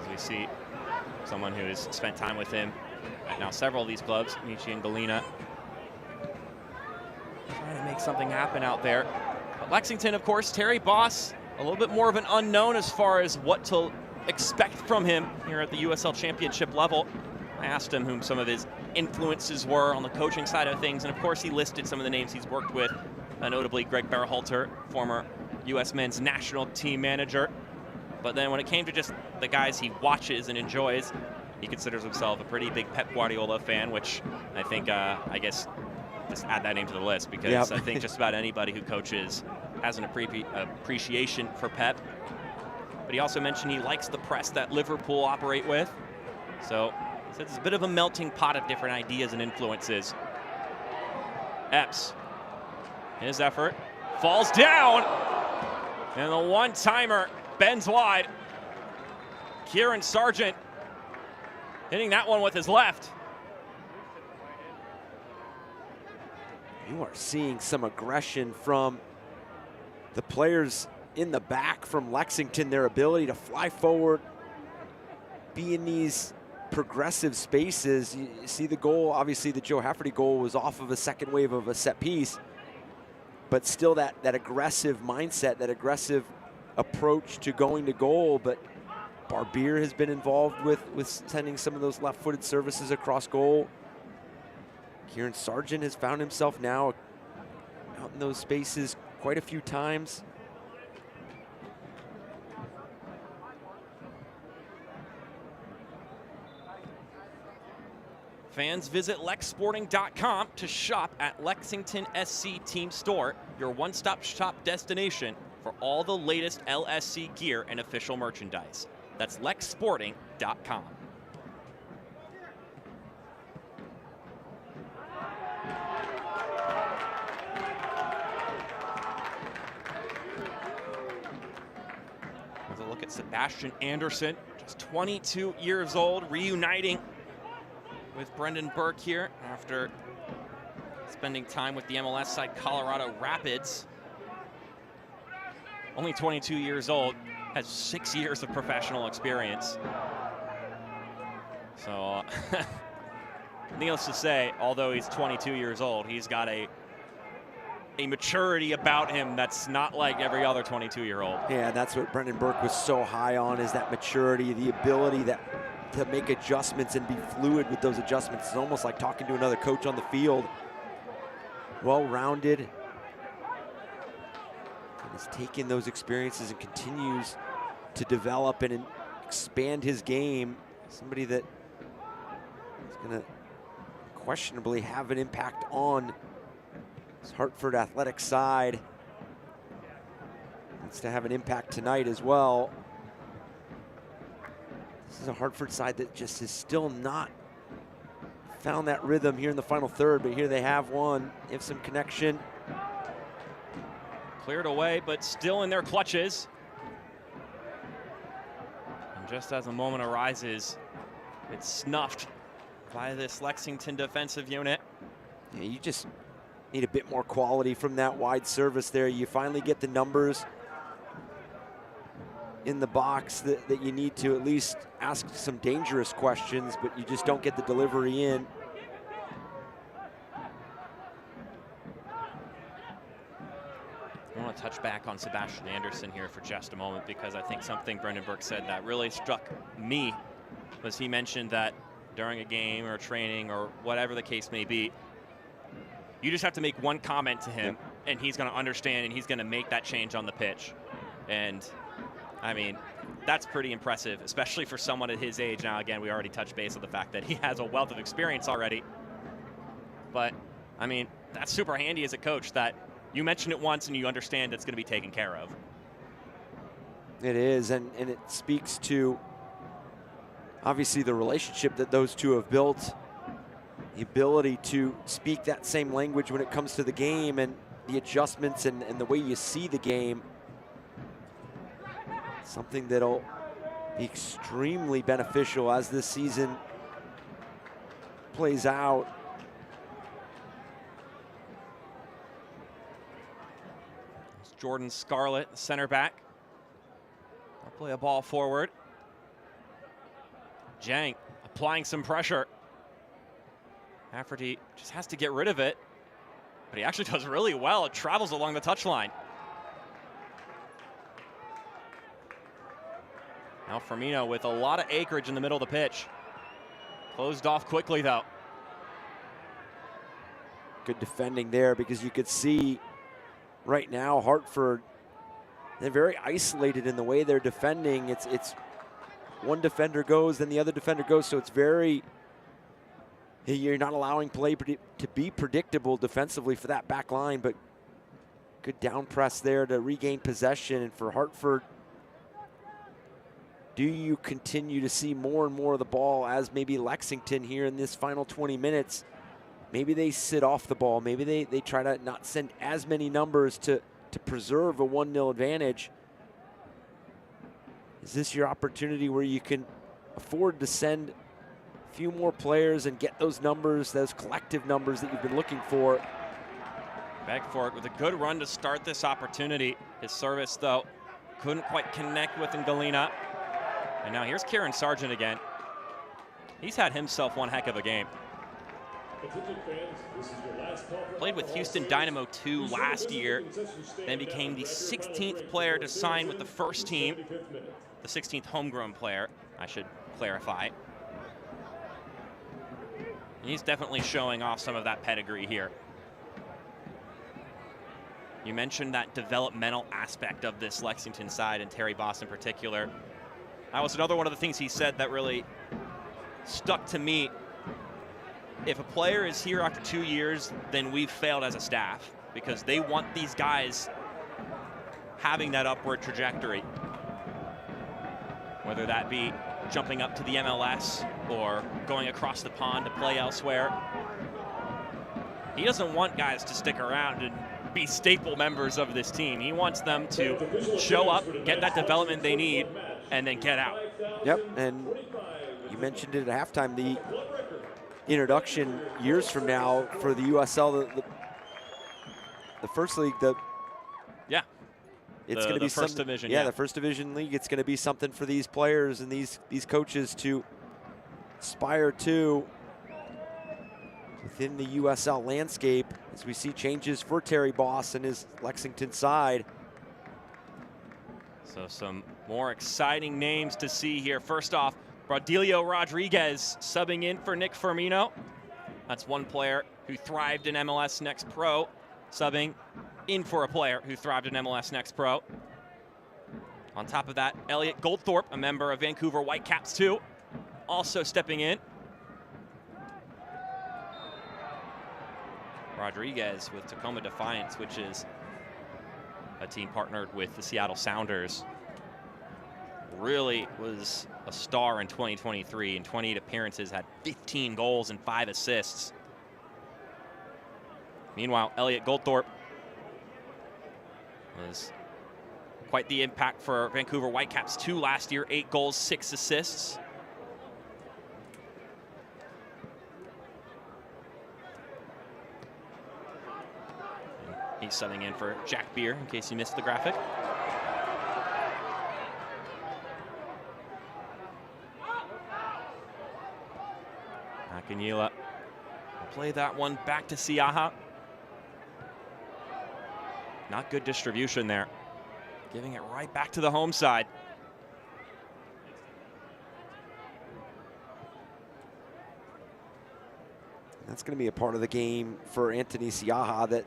As we see someone who has spent time with him at now several of these clubs, Michi and Galena, trying to make something happen out there. But Lexington, of course, Terry Boss, a little bit more of an unknown as far as what to expect from him here at the USL Championship level. I asked him whom some of his influences were on the coaching side of things, and of course he listed some of the names he's worked with, notably Greg Berhalter, former U.S. men's national team manager. But then when it came to just the guys he watches and enjoys, he considers himself a pretty big Pep Guardiola fan, which I think, I guess, just add that name to the list, because I think just about anybody who coaches has an appreciation for Pep. But he also mentioned he likes the press that Liverpool operate with. So he says it's a bit of a melting pot of different ideas and influences. Epps, his effort, falls down, and the one-timer bends wide. Kieran Sargent hitting that one with his left. You are seeing some aggression from the players in the back from Lexington, their ability to fly forward, be in these progressive spaces. You see the goal, obviously the Joe Hafferty goal was off of a second wave of a set piece, but still that aggressive mindset, that aggressive approach to going to goal. But Barbier has been involved with sending some of those left-footed services across goal. Kieran Sargent has found himself now out in those spaces quite a few times. Fans, visit lexsporting.com to shop at Lexington SC Team Store, your one-stop shop destination for all the latest LSC gear and official merchandise. That's lexsporting.com. Let's look at Sebastian Anderson, just 22 years old, reuniting with Brendan Burke here after spending time with the MLS side Colorado Rapids. Only 22 years old, has 6 years of professional experience. So, needless to say, although he's 22 years old, he's got a maturity about him that's not like every other 22-year-old. Yeah, that's what Brendan Burke was so high on, is that maturity, the ability to make adjustments and be fluid with those adjustments. It's almost like talking to another coach on the field. Well-rounded. And has taken those experiences and continues to develop and expand his game. Somebody that is going to questionably have an impact on this Hartford athletic side. Needs to have an impact tonight as well. This is a Hartford side that just has still not found that rhythm here in the final third, but here they have one. They have some connection. Cleared away, but still in their clutches. And just as a moment arises, it's snuffed by this Lexington defensive unit. Yeah, you just need a bit more quality from that wide service there. You finally get the numbers in the box that you need to at least ask some dangerous questions, but you just don't get the delivery in. I want to touch back on Sebastian Anderson here for just a moment, because I think something Brendan Burke said that really struck me was he mentioned that during a game or training or whatever the case may be, you just have to make one comment to him and he's going to understand and he's going to make that change on the pitch. And I mean, that's pretty impressive, especially for someone at his age. Now, again, we already touched base on the fact that he has a wealth of experience already. But, I mean, that's super handy as a coach, that you mention it once and you understand it's going to be taken care of. It is, and it speaks to, obviously, the relationship that those two have built, the ability to speak that same language when it comes to the game and the adjustments and the way you see the game. Something that'll be extremely beneficial as this season plays out. It's Jordan Scarlett, center back. I'll play a ball forward. Jang applying some pressure. Hafferty just has to get rid of it, but he actually does really well. It travels along the touchline. Now Firmino with a lot of acreage in the middle of the pitch. Closed off quickly, though. Good defending there, because you could see right now Hartford They're very isolated in the way they're defending. It's one defender goes, then the other defender goes, so it's very, you're not allowing play to be predictable defensively for that back line, but good down press there to regain possession. And for Hartford, do you continue to see more and more of the ball as maybe Lexington here in this final 20 minutes? Maybe they sit off the ball. Maybe they try to not send as many numbers to preserve a 1-0 advantage. Is this your opportunity where you can afford to send a few more players and get those numbers, those collective numbers that you've been looking for? Beckford with a good run to start this opportunity. His service, though, couldn't quite connect with Ngalina. And now here's Kieran Sargent again. He's had himself one heck of a game. Played with Houston Dynamo 2 last year, then became the 16th player to sign with the first team. The 16th homegrown player, I should clarify. He's definitely showing off some of that pedigree here. You mentioned that developmental aspect of this Lexington side, and Terry Boss in particular. That was another one of the things he said that really stuck to me. If a player is here after 2 years, then we've failed as a staff, because they want these guys having that upward trajectory. Whether that be jumping up to the MLS or going across the pond to play elsewhere. He doesn't want guys to stick around and be staple members of this team. He wants them to show up, get that development they need, and then get out. Yep, and you mentioned it at halftime, the introduction years from now for the USL, the first league, it's going to be first division. Yeah, the first division league. It's going to be something for these players and these coaches to aspire to within the USL landscape, as we see changes for Terry Boss and his Lexington side. So some more exciting names to see here. First off, Braudilio Rodriguez subbing in for Nick Firmino. That's one player who thrived in MLS Next Pro, subbing in for a player who thrived in MLS Next Pro. On top of that, Elliot Goldthorpe, a member of Vancouver Whitecaps too, also stepping in. Rodriguez with Tacoma Defiance, which is a team partnered with the Seattle Sounders, really was a star in 2023. In 28 appearances, had 15 goals and 5 assists. Meanwhile, Elliot Goldthorpe was quite the impact for Vancouver Whitecaps too last year. 8 goals, 6 assists. He's subbing in for Jack Beer, in case you missed the graphic. Akinila will play that one back to Siaha. Not good distribution there. Giving it right back to the home side. That's going to be a part of the game for Anthony Siaha, that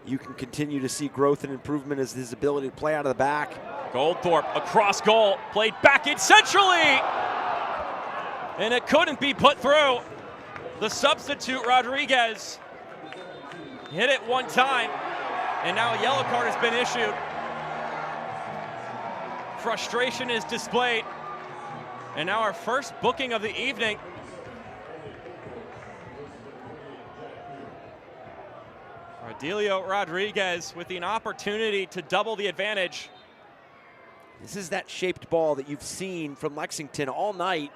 you can continue to see growth and improvement as his ability to play out of the back. Goldthorpe across goal, played back in centrally, and it couldn't be put through. The substitute Rodriguez hit it one time, and now a yellow card has been issued. Frustration is displayed, and now our first booking of the evening. Braudilio Rodriguez with an opportunity to double the advantage. This is that shaped ball that you've seen from Lexington all night.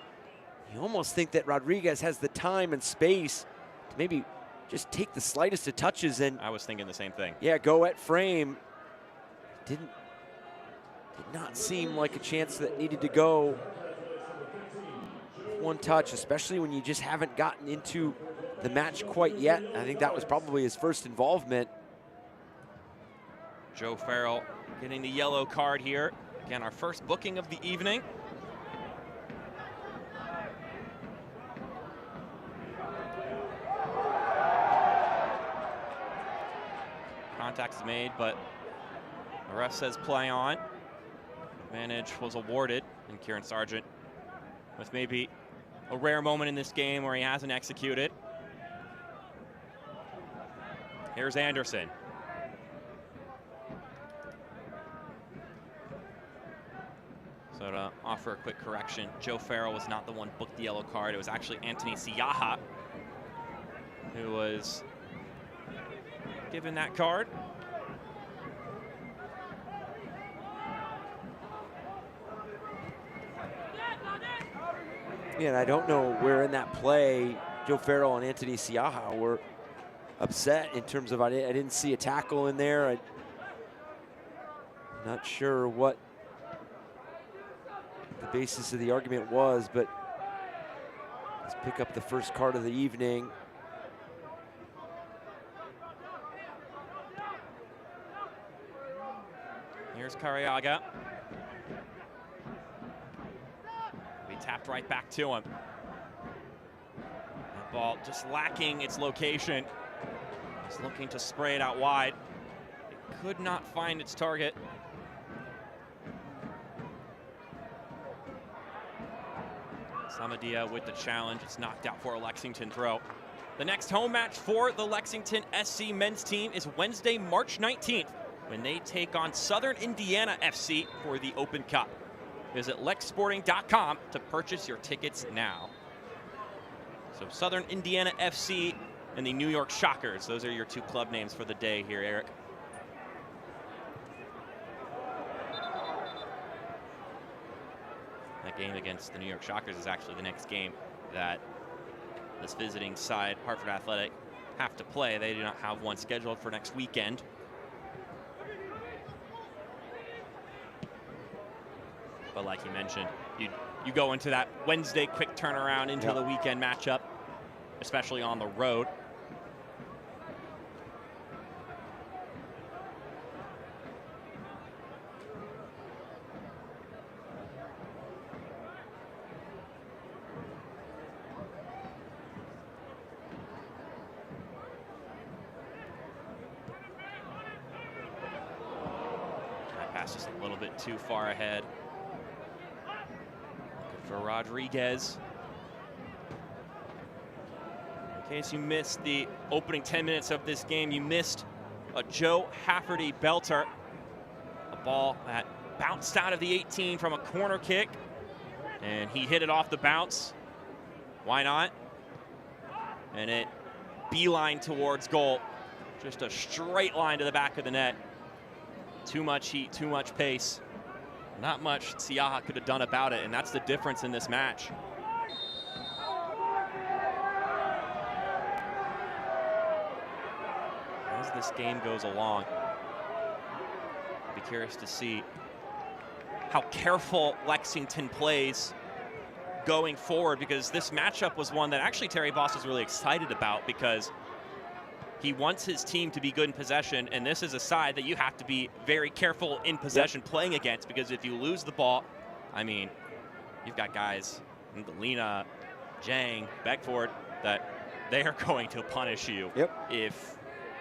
You almost think that Rodriguez has the time and space to maybe just take the slightest of touches and... I was thinking the same thing. Yeah, go at frame. Did not seem like a chance that needed to go one touch, especially when you just haven't gotten into the match quite yet. I think that was probably his first involvement. Joe Farrell getting the yellow card here. Again, our first booking of the evening. Contact's made, but The ref says play on. Advantage was awarded, and Kieran Sargent with maybe a rare moment in this game where he hasn't executed. Here's Anderson. So to offer a quick correction, Joe Farrell was not the one booked the yellow card. It was actually Anthony Siaha who was given that card. Yeah, and I don't know where in that play Joe Farrell and Anthony Siaha were upset in terms of I didn't see a tackle in there. I'm not sure what the basis of the argument was, but let's pick up the first card of the evening. Here's Cariaga. He tapped right back to him. That ball just lacking its location. He's looking to spray it out wide. It could not find its target. Samadia with the challenge. It's knocked out for a Lexington throw. The next home match for the Lexington SC men's team is Wednesday, March 19th, when they take on Southern Indiana FC for the Open Cup. Visit lexsporting.com to purchase your tickets now. So Southern Indiana FC and the New York Shockers. Those are your two club names for the day here, Eric. That game against the New York Shockers is actually the next game that this visiting side, Hartford Athletic, have to play. They do not have one scheduled for next weekend. But like you mentioned, you go into that Wednesday quick turnaround into the weekend matchup, especially on the road. That pass just a little bit too far ahead for Rodriguez. In case you missed the opening 10 minutes of this game, you missed a Joe Hafferty belter. A ball that bounced out of the 18 from a corner kick, and he hit it off the bounce. Why not? And it beeline towards goal. Just a straight line to the back of the net. Too much heat, too much pace. Not much Siaha could have done about it, and that's the difference in this match. As this game goes along, I'll be curious to see how careful Lexington plays going forward, because this matchup was one that actually Terry Boss was really excited about, because he wants his team to be good in possession, and this is a side that you have to be very careful in possession playing against, because if you lose the ball, I mean, you've got guys, Galena, Jang, Beckford, that they are going to punish you if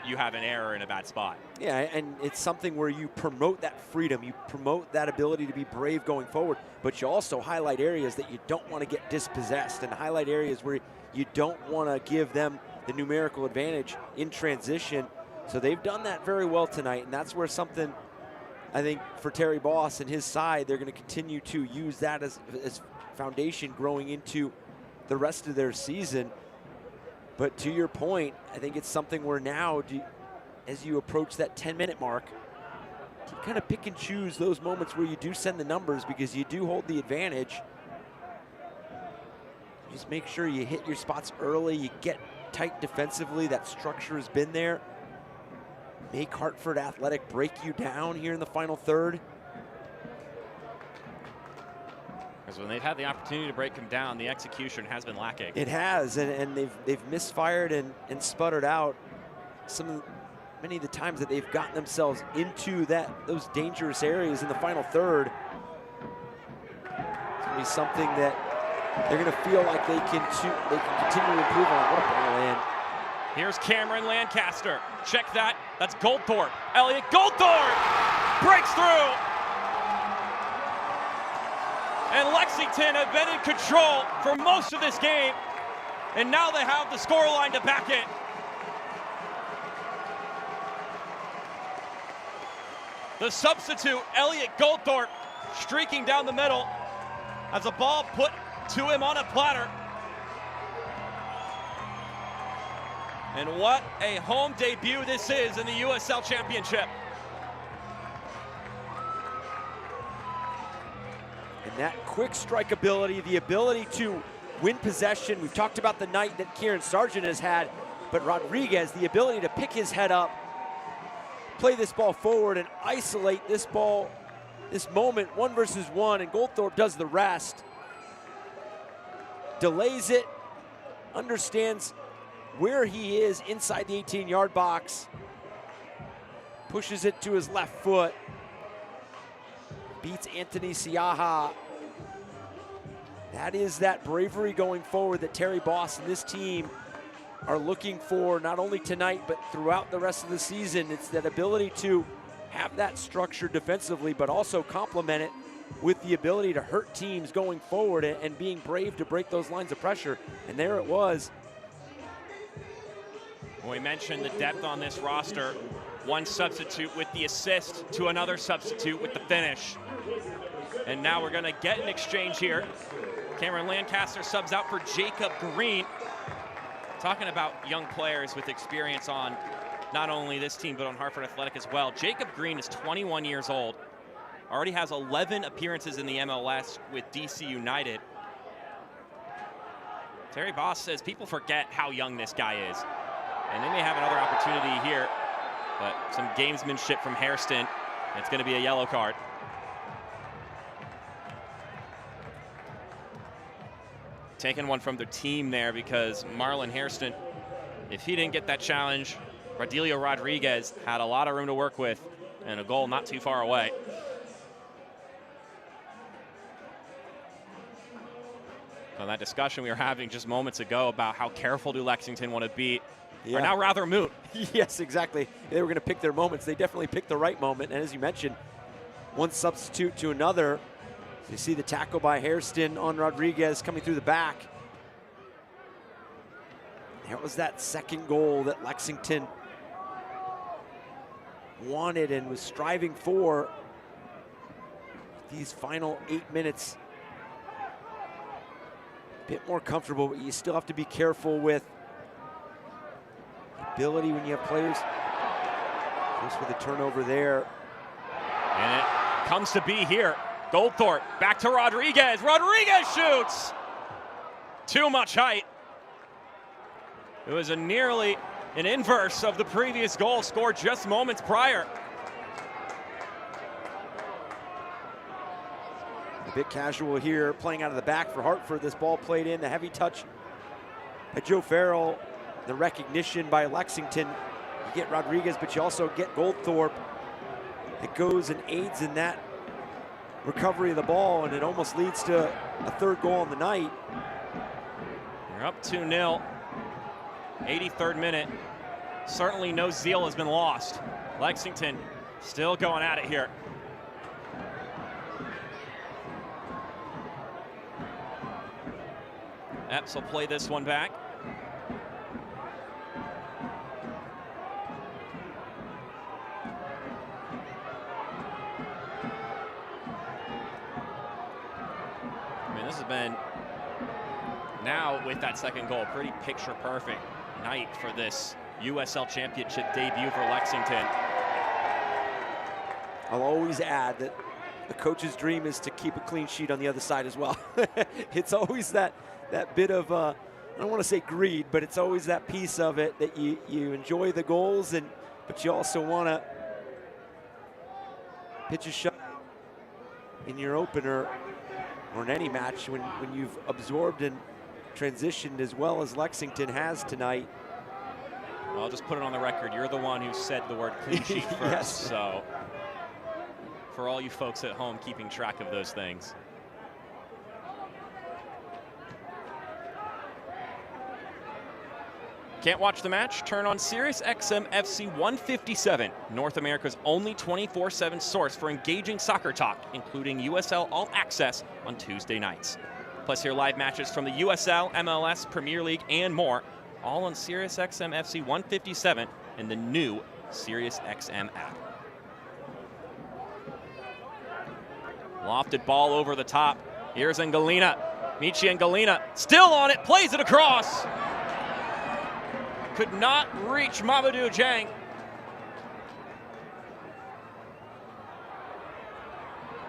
you have an error in a bad spot. Yeah, and it's something where you promote that freedom, you promote that ability to be brave going forward, but you also highlight areas that you don't want to get dispossessed, and highlight areas where you don't want to give them the numerical advantage in transition. So they've done that very well tonight, and that's where something, I think, for Terry Boss and his side, they're going to continue to use that as foundation growing into the rest of their season. But to your point, I think it's something where now, as you approach that 10-minute mark, you kind of pick and choose those moments where you do send the numbers, because you do hold the advantage. Just make sure you hit your spots early, you get tight defensively. That structure has been there. Make Hartford Athletic break you down here in the final third. Because when they've had the opportunity to break them down, the execution has been lacking. It has, and they've misfired and sputtered out many of the times that they've gotten themselves into those dangerous areas in the final third. It's going to be something that they're going to feel like they can continue to improve on. What a ball in. Here's Cameron Lancaster. Check that. That's Goldthorpe. Elliot Goldthorpe! breaks through. And Lexington have been in control for most of this game, and now they have the scoreline to back it. The substitute, Elliot Goldthorpe, streaking down the middle, has a ball put to him on a platter. And what a home debut this is in the USL Championship. And that quick strike ability, the ability to win possession. We've talked about the night that Kieran Sargent has had, but Rodriguez, the ability to pick his head up, play this ball forward and isolate this ball, this moment, 1 versus 1, and Goldthorpe does the rest. Delays it, understands where he is inside the 18-yard box, pushes it to his left foot, beats Anthony Siaha. That is that bravery going forward that Terry Boss and this team are looking for, not only tonight, but throughout the rest of the season. It's that ability to have that structure defensively, but also complement it with the ability to hurt teams going forward and being brave to break those lines of pressure. And there it was. We mentioned the depth on this roster. One substitute with the assist to another substitute with the finish. And now we're gonna get an exchange here. Cameron Lancaster subs out for Jacob Green. Talking about young players with experience on not only this team, but on Hartford Athletic as well. Jacob Green is 21 years old, already has 11 appearances in the MLS with DC United. Terry Boss says people forget how young this guy is. And they may have another opportunity here, but some gamesmanship from Hairston. It's gonna be a yellow card. Taking one from the team there because Marlon Hairston, if he didn't get that challenge, Rodilio Rodriguez had a lot of room to work with and a goal not too far away. On that discussion we were having just moments ago about how careful do Lexington want to beat, are now rather moot. Yes, exactly. They were going to pick their moments. They definitely picked the right moment. And as you mentioned, one substitute to another. You see the tackle by Hairston on Rodriguez coming through the back. That was that second goal that Lexington wanted and was striving for. These final 8 minutes, a bit more comfortable, but you still have to be careful with the ability when you have players. Just with a turnover there. And it comes to be here. Goldthorpe back to Rodriguez. Rodriguez shoots. Too much height. It was nearly an inverse of the previous goal scored just moments prior. A bit casual here, playing out of the back for Hartford. This ball played in, the heavy touch by Joe Farrell. The recognition by Lexington. You get Rodriguez, but you also get Goldthorpe. It goes and aids in that recovery of the ball, and it almost leads to a third goal on the night. You're up 2-0, 83rd minute. Certainly no zeal has been lost. Lexington still going at it here. Epps will play this one back. This has been, now with that second goal, pretty picture perfect night for this USL Championship debut for Lexington. I'll always add that the coach's dream is to keep a clean sheet on the other side as well. It's always that bit of, I don't want to say greed, but it's always that piece of it that you enjoy the goals, but you also want to pitch a shot in your opener or in any match when you've absorbed and transitioned as well as Lexington has tonight. Well, I'll just put it on the record. You're the one who said the word clean sheet first. Yes. So for all you folks at home keeping track of those things. Can't watch the match? Turn on Sirius XM FC 157, North America's only 24/7 source for engaging soccer talk, including USL All Access on Tuesday nights. Plus hear live matches from the USL, MLS, Premier League, and more, all on Sirius XM FC 157 and the new Sirius XM app. Lofted ball over the top. Here's Ngalina. Michi Ngalina still on it, plays it across. Could not reach Mamadou Dieng.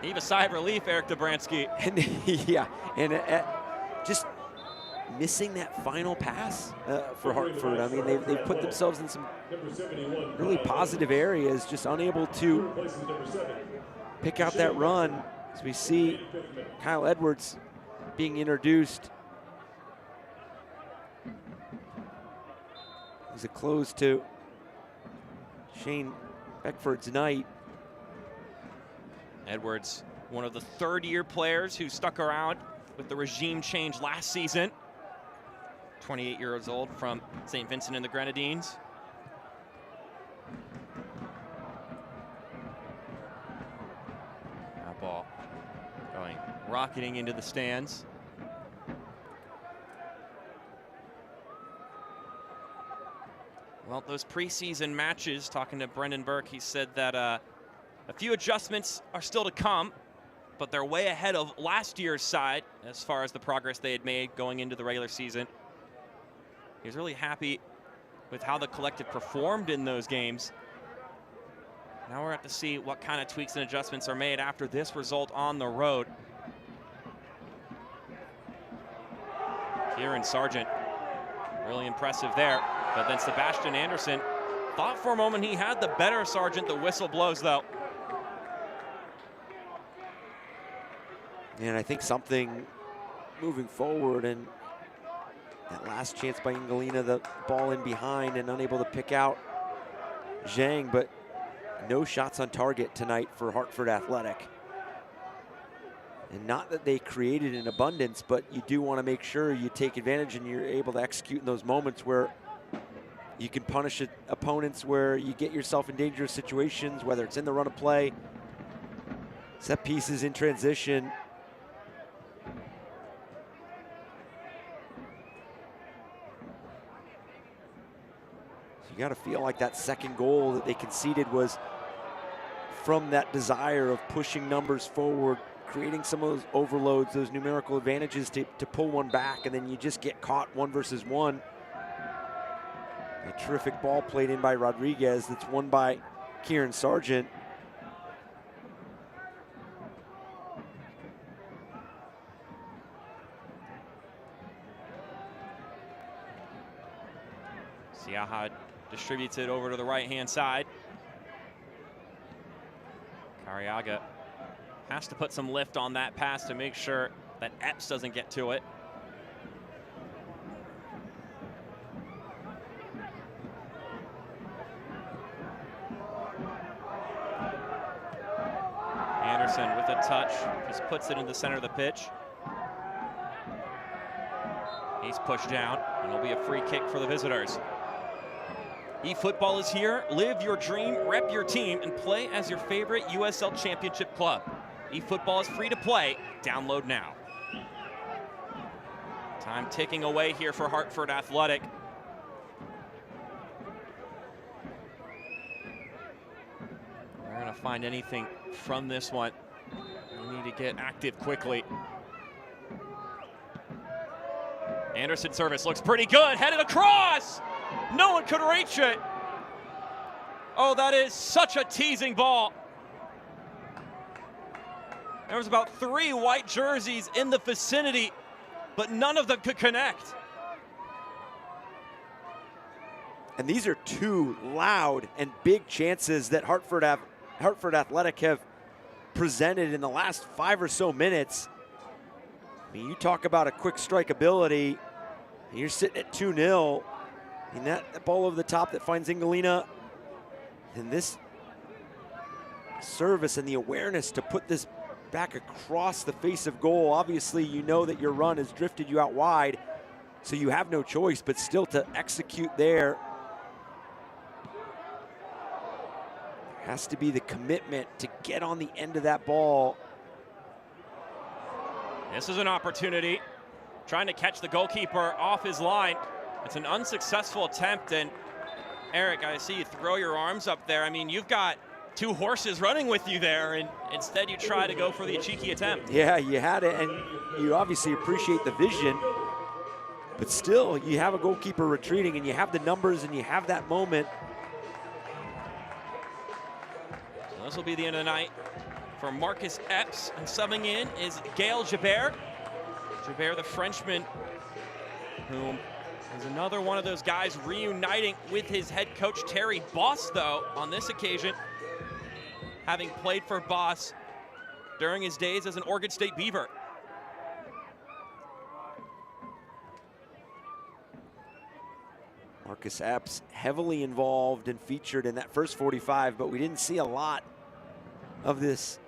Heave a sigh of relief, Eric Dobransky. And yeah, and just missing that final pass for Hartford. I mean, they've put themselves in some really positive areas, just unable to pick out that run. As we see Kyle Edwards being introduced. As a close to Shane Beckford's night. Edwards, one of the third-year players who stuck around with the regime change last season. 28 years old from St. Vincent and the Grenadines. That ball going rocketing into the stands. Well, those preseason matches, talking to Brendan Burke, he said that a few adjustments are still to come, but they're way ahead of last year's side as far as the progress they had made going into the regular season. He was really happy with how the collective performed in those games. Now we're at to see what kind of tweaks and adjustments are made after this result on the road. Kieran Sargent, really impressive there. But then Sebastian Anderson thought for a moment he had the better Sargent. The whistle blows, though. And I think something moving forward, and that last chance by Ngalina, the ball in behind and unable to pick out Zhang, but no shots on target tonight for Hartford Athletic. And not that they created in abundance, but you do want to make sure you take advantage and you're able to execute in those moments where you can punish opponents, where you get yourself in dangerous situations, whether it's in the run of play, set pieces in transition. So you got to feel like that second goal that they conceded was from that desire of pushing numbers forward, creating some of those overloads, those numerical advantages to pull one back, and then you just get caught 1 versus 1. A terrific ball played in by Rodriguez that's won by Kieran Sargent. Siaha distributes it over to the right-hand side. Cariaga has to put some lift on that pass to make sure that Epps doesn't get to it. Anderson with a touch, just puts it in the center of the pitch. He's pushed down, and it'll be a free kick for the visitors. eFootball is here. Live your dream, rep your team, and play as your favorite USL Championship club. eFootball is free to play. Download now. Time ticking away here for Hartford Athletic. We're going to find anything from this one. We need to get active quickly. Anderson service looks pretty good. Headed across. No one could reach it. Oh, that is such a teasing ball. There was about 3 white jerseys in the vicinity, but none of them could connect. And these are 2 loud and big chances that Hartford Athletic have presented in the last 5 or so minutes. I mean, you talk about a quick strike ability, and you're sitting at 2-0. And that ball over the top that finds Ngalina, and this service and the awareness to put this back across the face of goal. Obviously, you know that your run has drifted you out wide. So you have no choice but still to execute there. There has to be the commitment to get on the end of that ball. This is an opportunity. Trying to catch the goalkeeper off his line. It's an unsuccessful attempt, and Eric, I see you throw your arms up there. I mean, you've got two horses running with you there, and instead you try to go for the cheeky attempt. Yeah, you had it, and you obviously appreciate the vision, but still, you have a goalkeeper retreating, and you have the numbers, and you have that moment. So this will be the end of the night for Marcus Epps, and subbing in is Gaël Gibert. Gibert, the Frenchman, who is another one of those guys reuniting with his head coach, Terry Boss, though, on this occasion, having played for Boss during his days as an Oregon State Beaver. Marcus Epps heavily involved and featured in that first 45, but we didn't see a lot of this,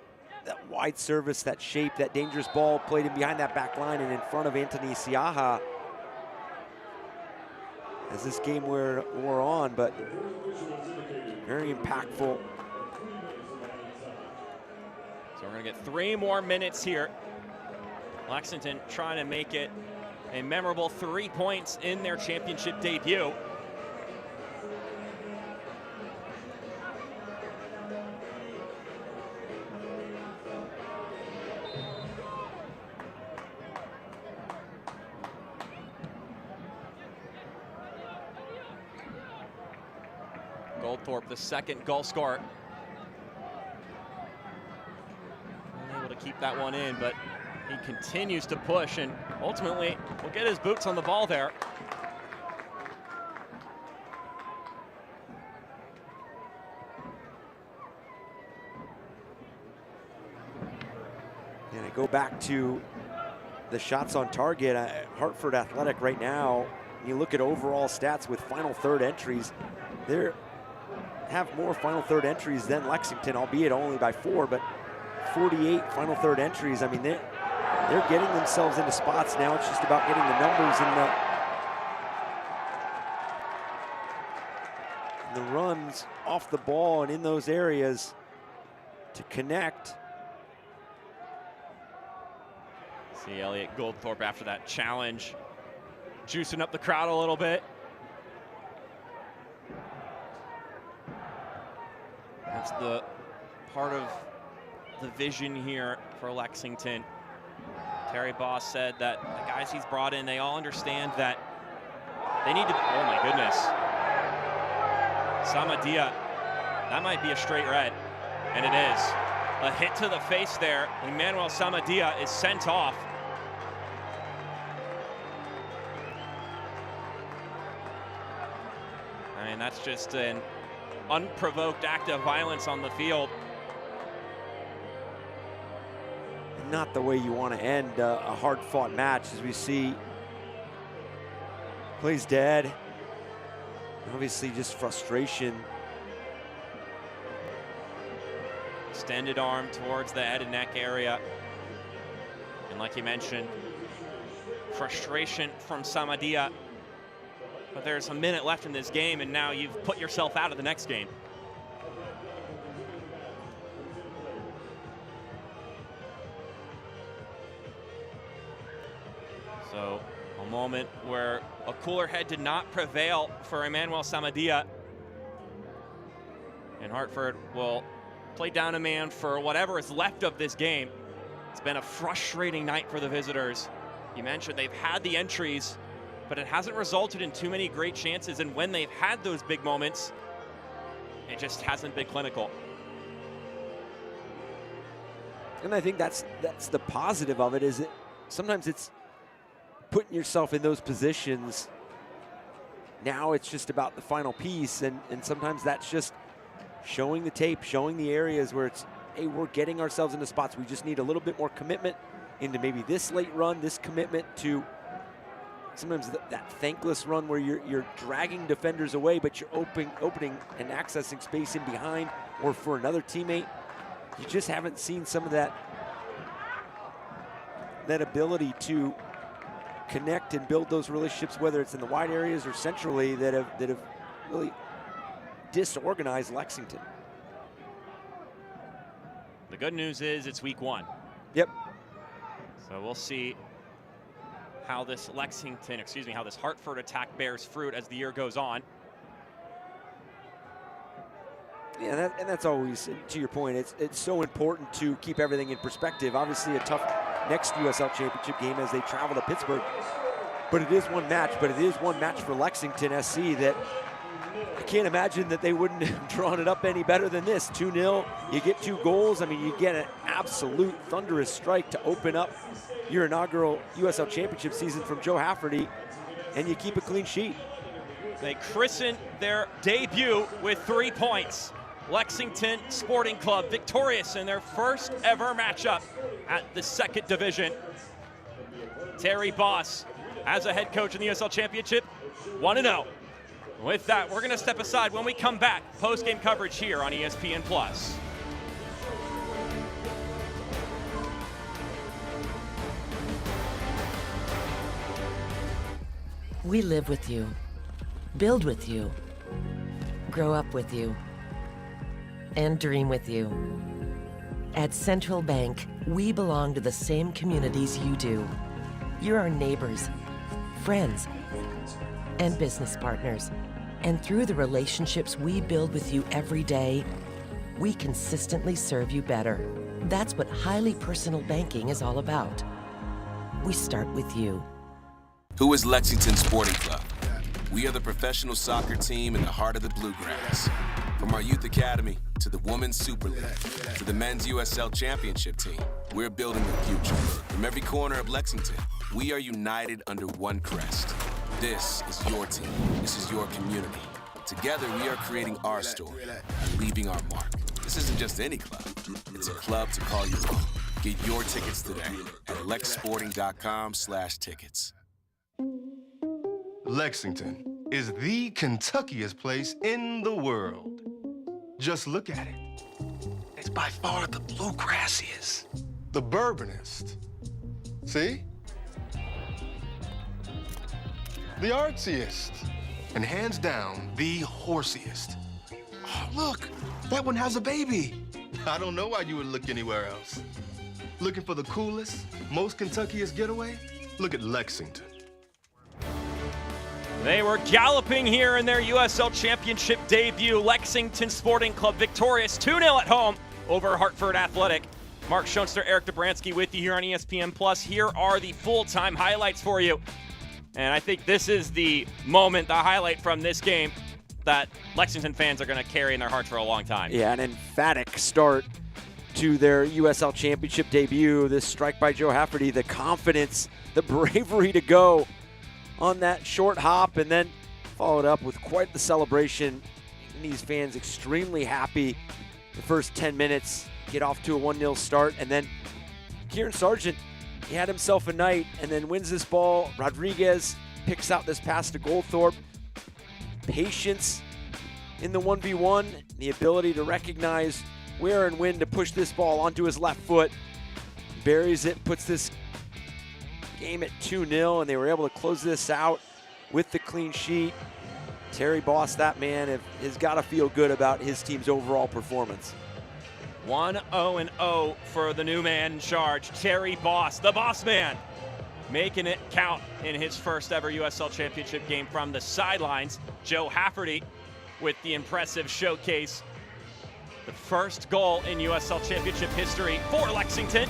that wide service, that shape, that dangerous ball played in behind that back line and in front of Anthony Siaha as this game wore on, but very impactful. So we're gonna get 3 more minutes here. Lexington trying to make it a memorable 3 points in their championship debut. Goldthorpe, the second goal scorer. Unable to keep that one in, but he continues to push and ultimately will get his boots on the ball there. And I go back to the shots on target. Hartford Athletic right now, you look at overall stats with final third entries, they have more final third entries than Lexington, albeit only by 4, but 48 final third entries. I mean, they're getting themselves into spots now. It's just about getting the numbers and the runs off the ball and in those areas to connect. See Elliot Goldthorpe after that challenge, juicing up the crowd a little bit. That's the part of the vision here for Lexington. Terry Boss said that the guys he's brought in, they all understand that they need to, oh my goodness. Samadia, that might be a straight red, and it is. A hit to the face there. Emmanuel Samadia is sent off. I mean, that's just an unprovoked act of violence on the field. Not the way you want to end a hard-fought match, as we see plays dead. Obviously just frustration. Extended arm towards the head and neck area. And like you mentioned, frustration from Samadia. But there's a minute left in this game, and now you've put yourself out of the next game. So a moment where a cooler head did not prevail for Emmanuel Samadia. And Hartford will play down a man for whatever is left of this game. It's been a frustrating night for the visitors. You mentioned they've had the entries, but it hasn't resulted in too many great chances. And when they've had those big moments, it just hasn't been clinical. And I think that's the positive of it, is that sometimes it's putting yourself in those positions. Now it's just about the final piece, and sometimes that's just showing the tape, showing the areas where it's, hey, we're getting ourselves into spots. We just need a little bit more commitment into maybe this late run, this commitment to sometimes that thankless run where you're dragging defenders away, but you're opening and accessing space in behind or for another teammate. You just haven't seen some of that ability to connect and build those relationships, whether it's in the wide areas or centrally, that have really disorganized Lexington. The good news is it's week 1. Yep. So we'll see how this how this Hartford attack bears fruit as the year goes on. Yeah, and that's always, to your point, it's so important to keep everything in perspective. Obviously a tough next USL Championship game as they travel to Pittsburgh. But it is one match, for Lexington SC that I can't imagine that they wouldn't have drawn it up any better than this. 2-0, you get 2 goals. I mean, you get an absolute thunderous strike to open up your inaugural USL Championship season from Joe Hafferty, and you keep a clean sheet. They christen their debut with 3 points. Lexington Sporting Club victorious in their first ever matchup at the 2nd division. Terry Boss, as a head coach in the USL Championship, 1-0. With that, we're going to step aside. When we come back, post-game coverage here on ESPN+. We live with you, build with you, grow up with you, and dream with you. At Central Bank, we belong to the same communities you do. You're our neighbors, friends, and business partners. And through the relationships we build with you every day, we consistently serve you better. That's what highly personal banking is all about. We start with you. Who is Lexington Sporting Club? We are the professional soccer team in the heart of the Bluegrass. From our Youth Academy to the Women's Super League to the Men's USL Championship team, we're building the future. From every corner of Lexington, we are united under one crest. This is your team. This is your community. Together, we are creating our story and leaving our mark. This isn't just any club. It's a club to call your own. Get your tickets today at lexsporting.com/tickets. Lexington is the Kentuckiest place in the world. Just look at it. It's by far the bluegrassiest, the bourbonist. See? The artsiest, and hands down, the horsiest. Oh, look, that one has a baby. I don't know why you would look anywhere else. Looking for the coolest, most Kentuckiest getaway? Look at Lexington. They were galloping here in their USL Championship debut. Lexington Sporting Club victorious 2-0 at home over Hartford Athletic. Mark Schoenster, Eric Dobransky with you here on ESPN+. Here are the full-time highlights for you. And I think this is the moment, the highlight from this game that Lexington fans are going to carry in their hearts for a long time. Yeah, an emphatic start to their USL Championship debut. This strike by Joe Hafferty, the confidence, the bravery to go on that short hop, and then followed up with quite the celebration. And these fans extremely happy. The first 10 minutes, get off to a 1-0 start, and then Kieran Sargent, he had himself a night and then wins this ball. Rodriguez picks out this pass to Goldthorpe. Patience in the 1v1, the ability to recognize where and when to push this ball onto his left foot. Buries it, puts this game at 2-0, and they were able to close this out with the clean sheet. Terry Boss, that man, has got to feel good about his team's overall performance. 1-0-0 for the new man in charge, Terry Boss, the boss man, making it count in his first ever USL Championship game from the sidelines. Joe Hafferty with the impressive showcase. The first goal in USL Championship history for Lexington.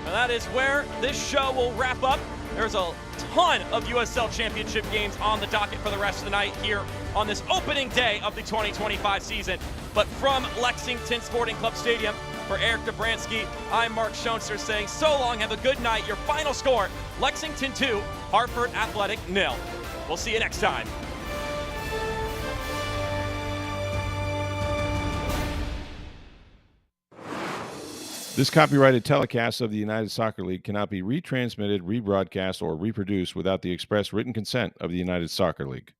And that is where this show will wrap up. There's a ton of USL Championship games on the docket for the rest of the night here on this opening day of the 2025 season. But from Lexington Sporting Club Stadium, for Eric Dobransky, I'm Mark Schoenster saying so long, have a good night. Your final score, Lexington 2, Hartford Athletic 0. We'll see you next time. This copyrighted telecast of the United Soccer League cannot be retransmitted, rebroadcast, or reproduced without the express written consent of the United Soccer League.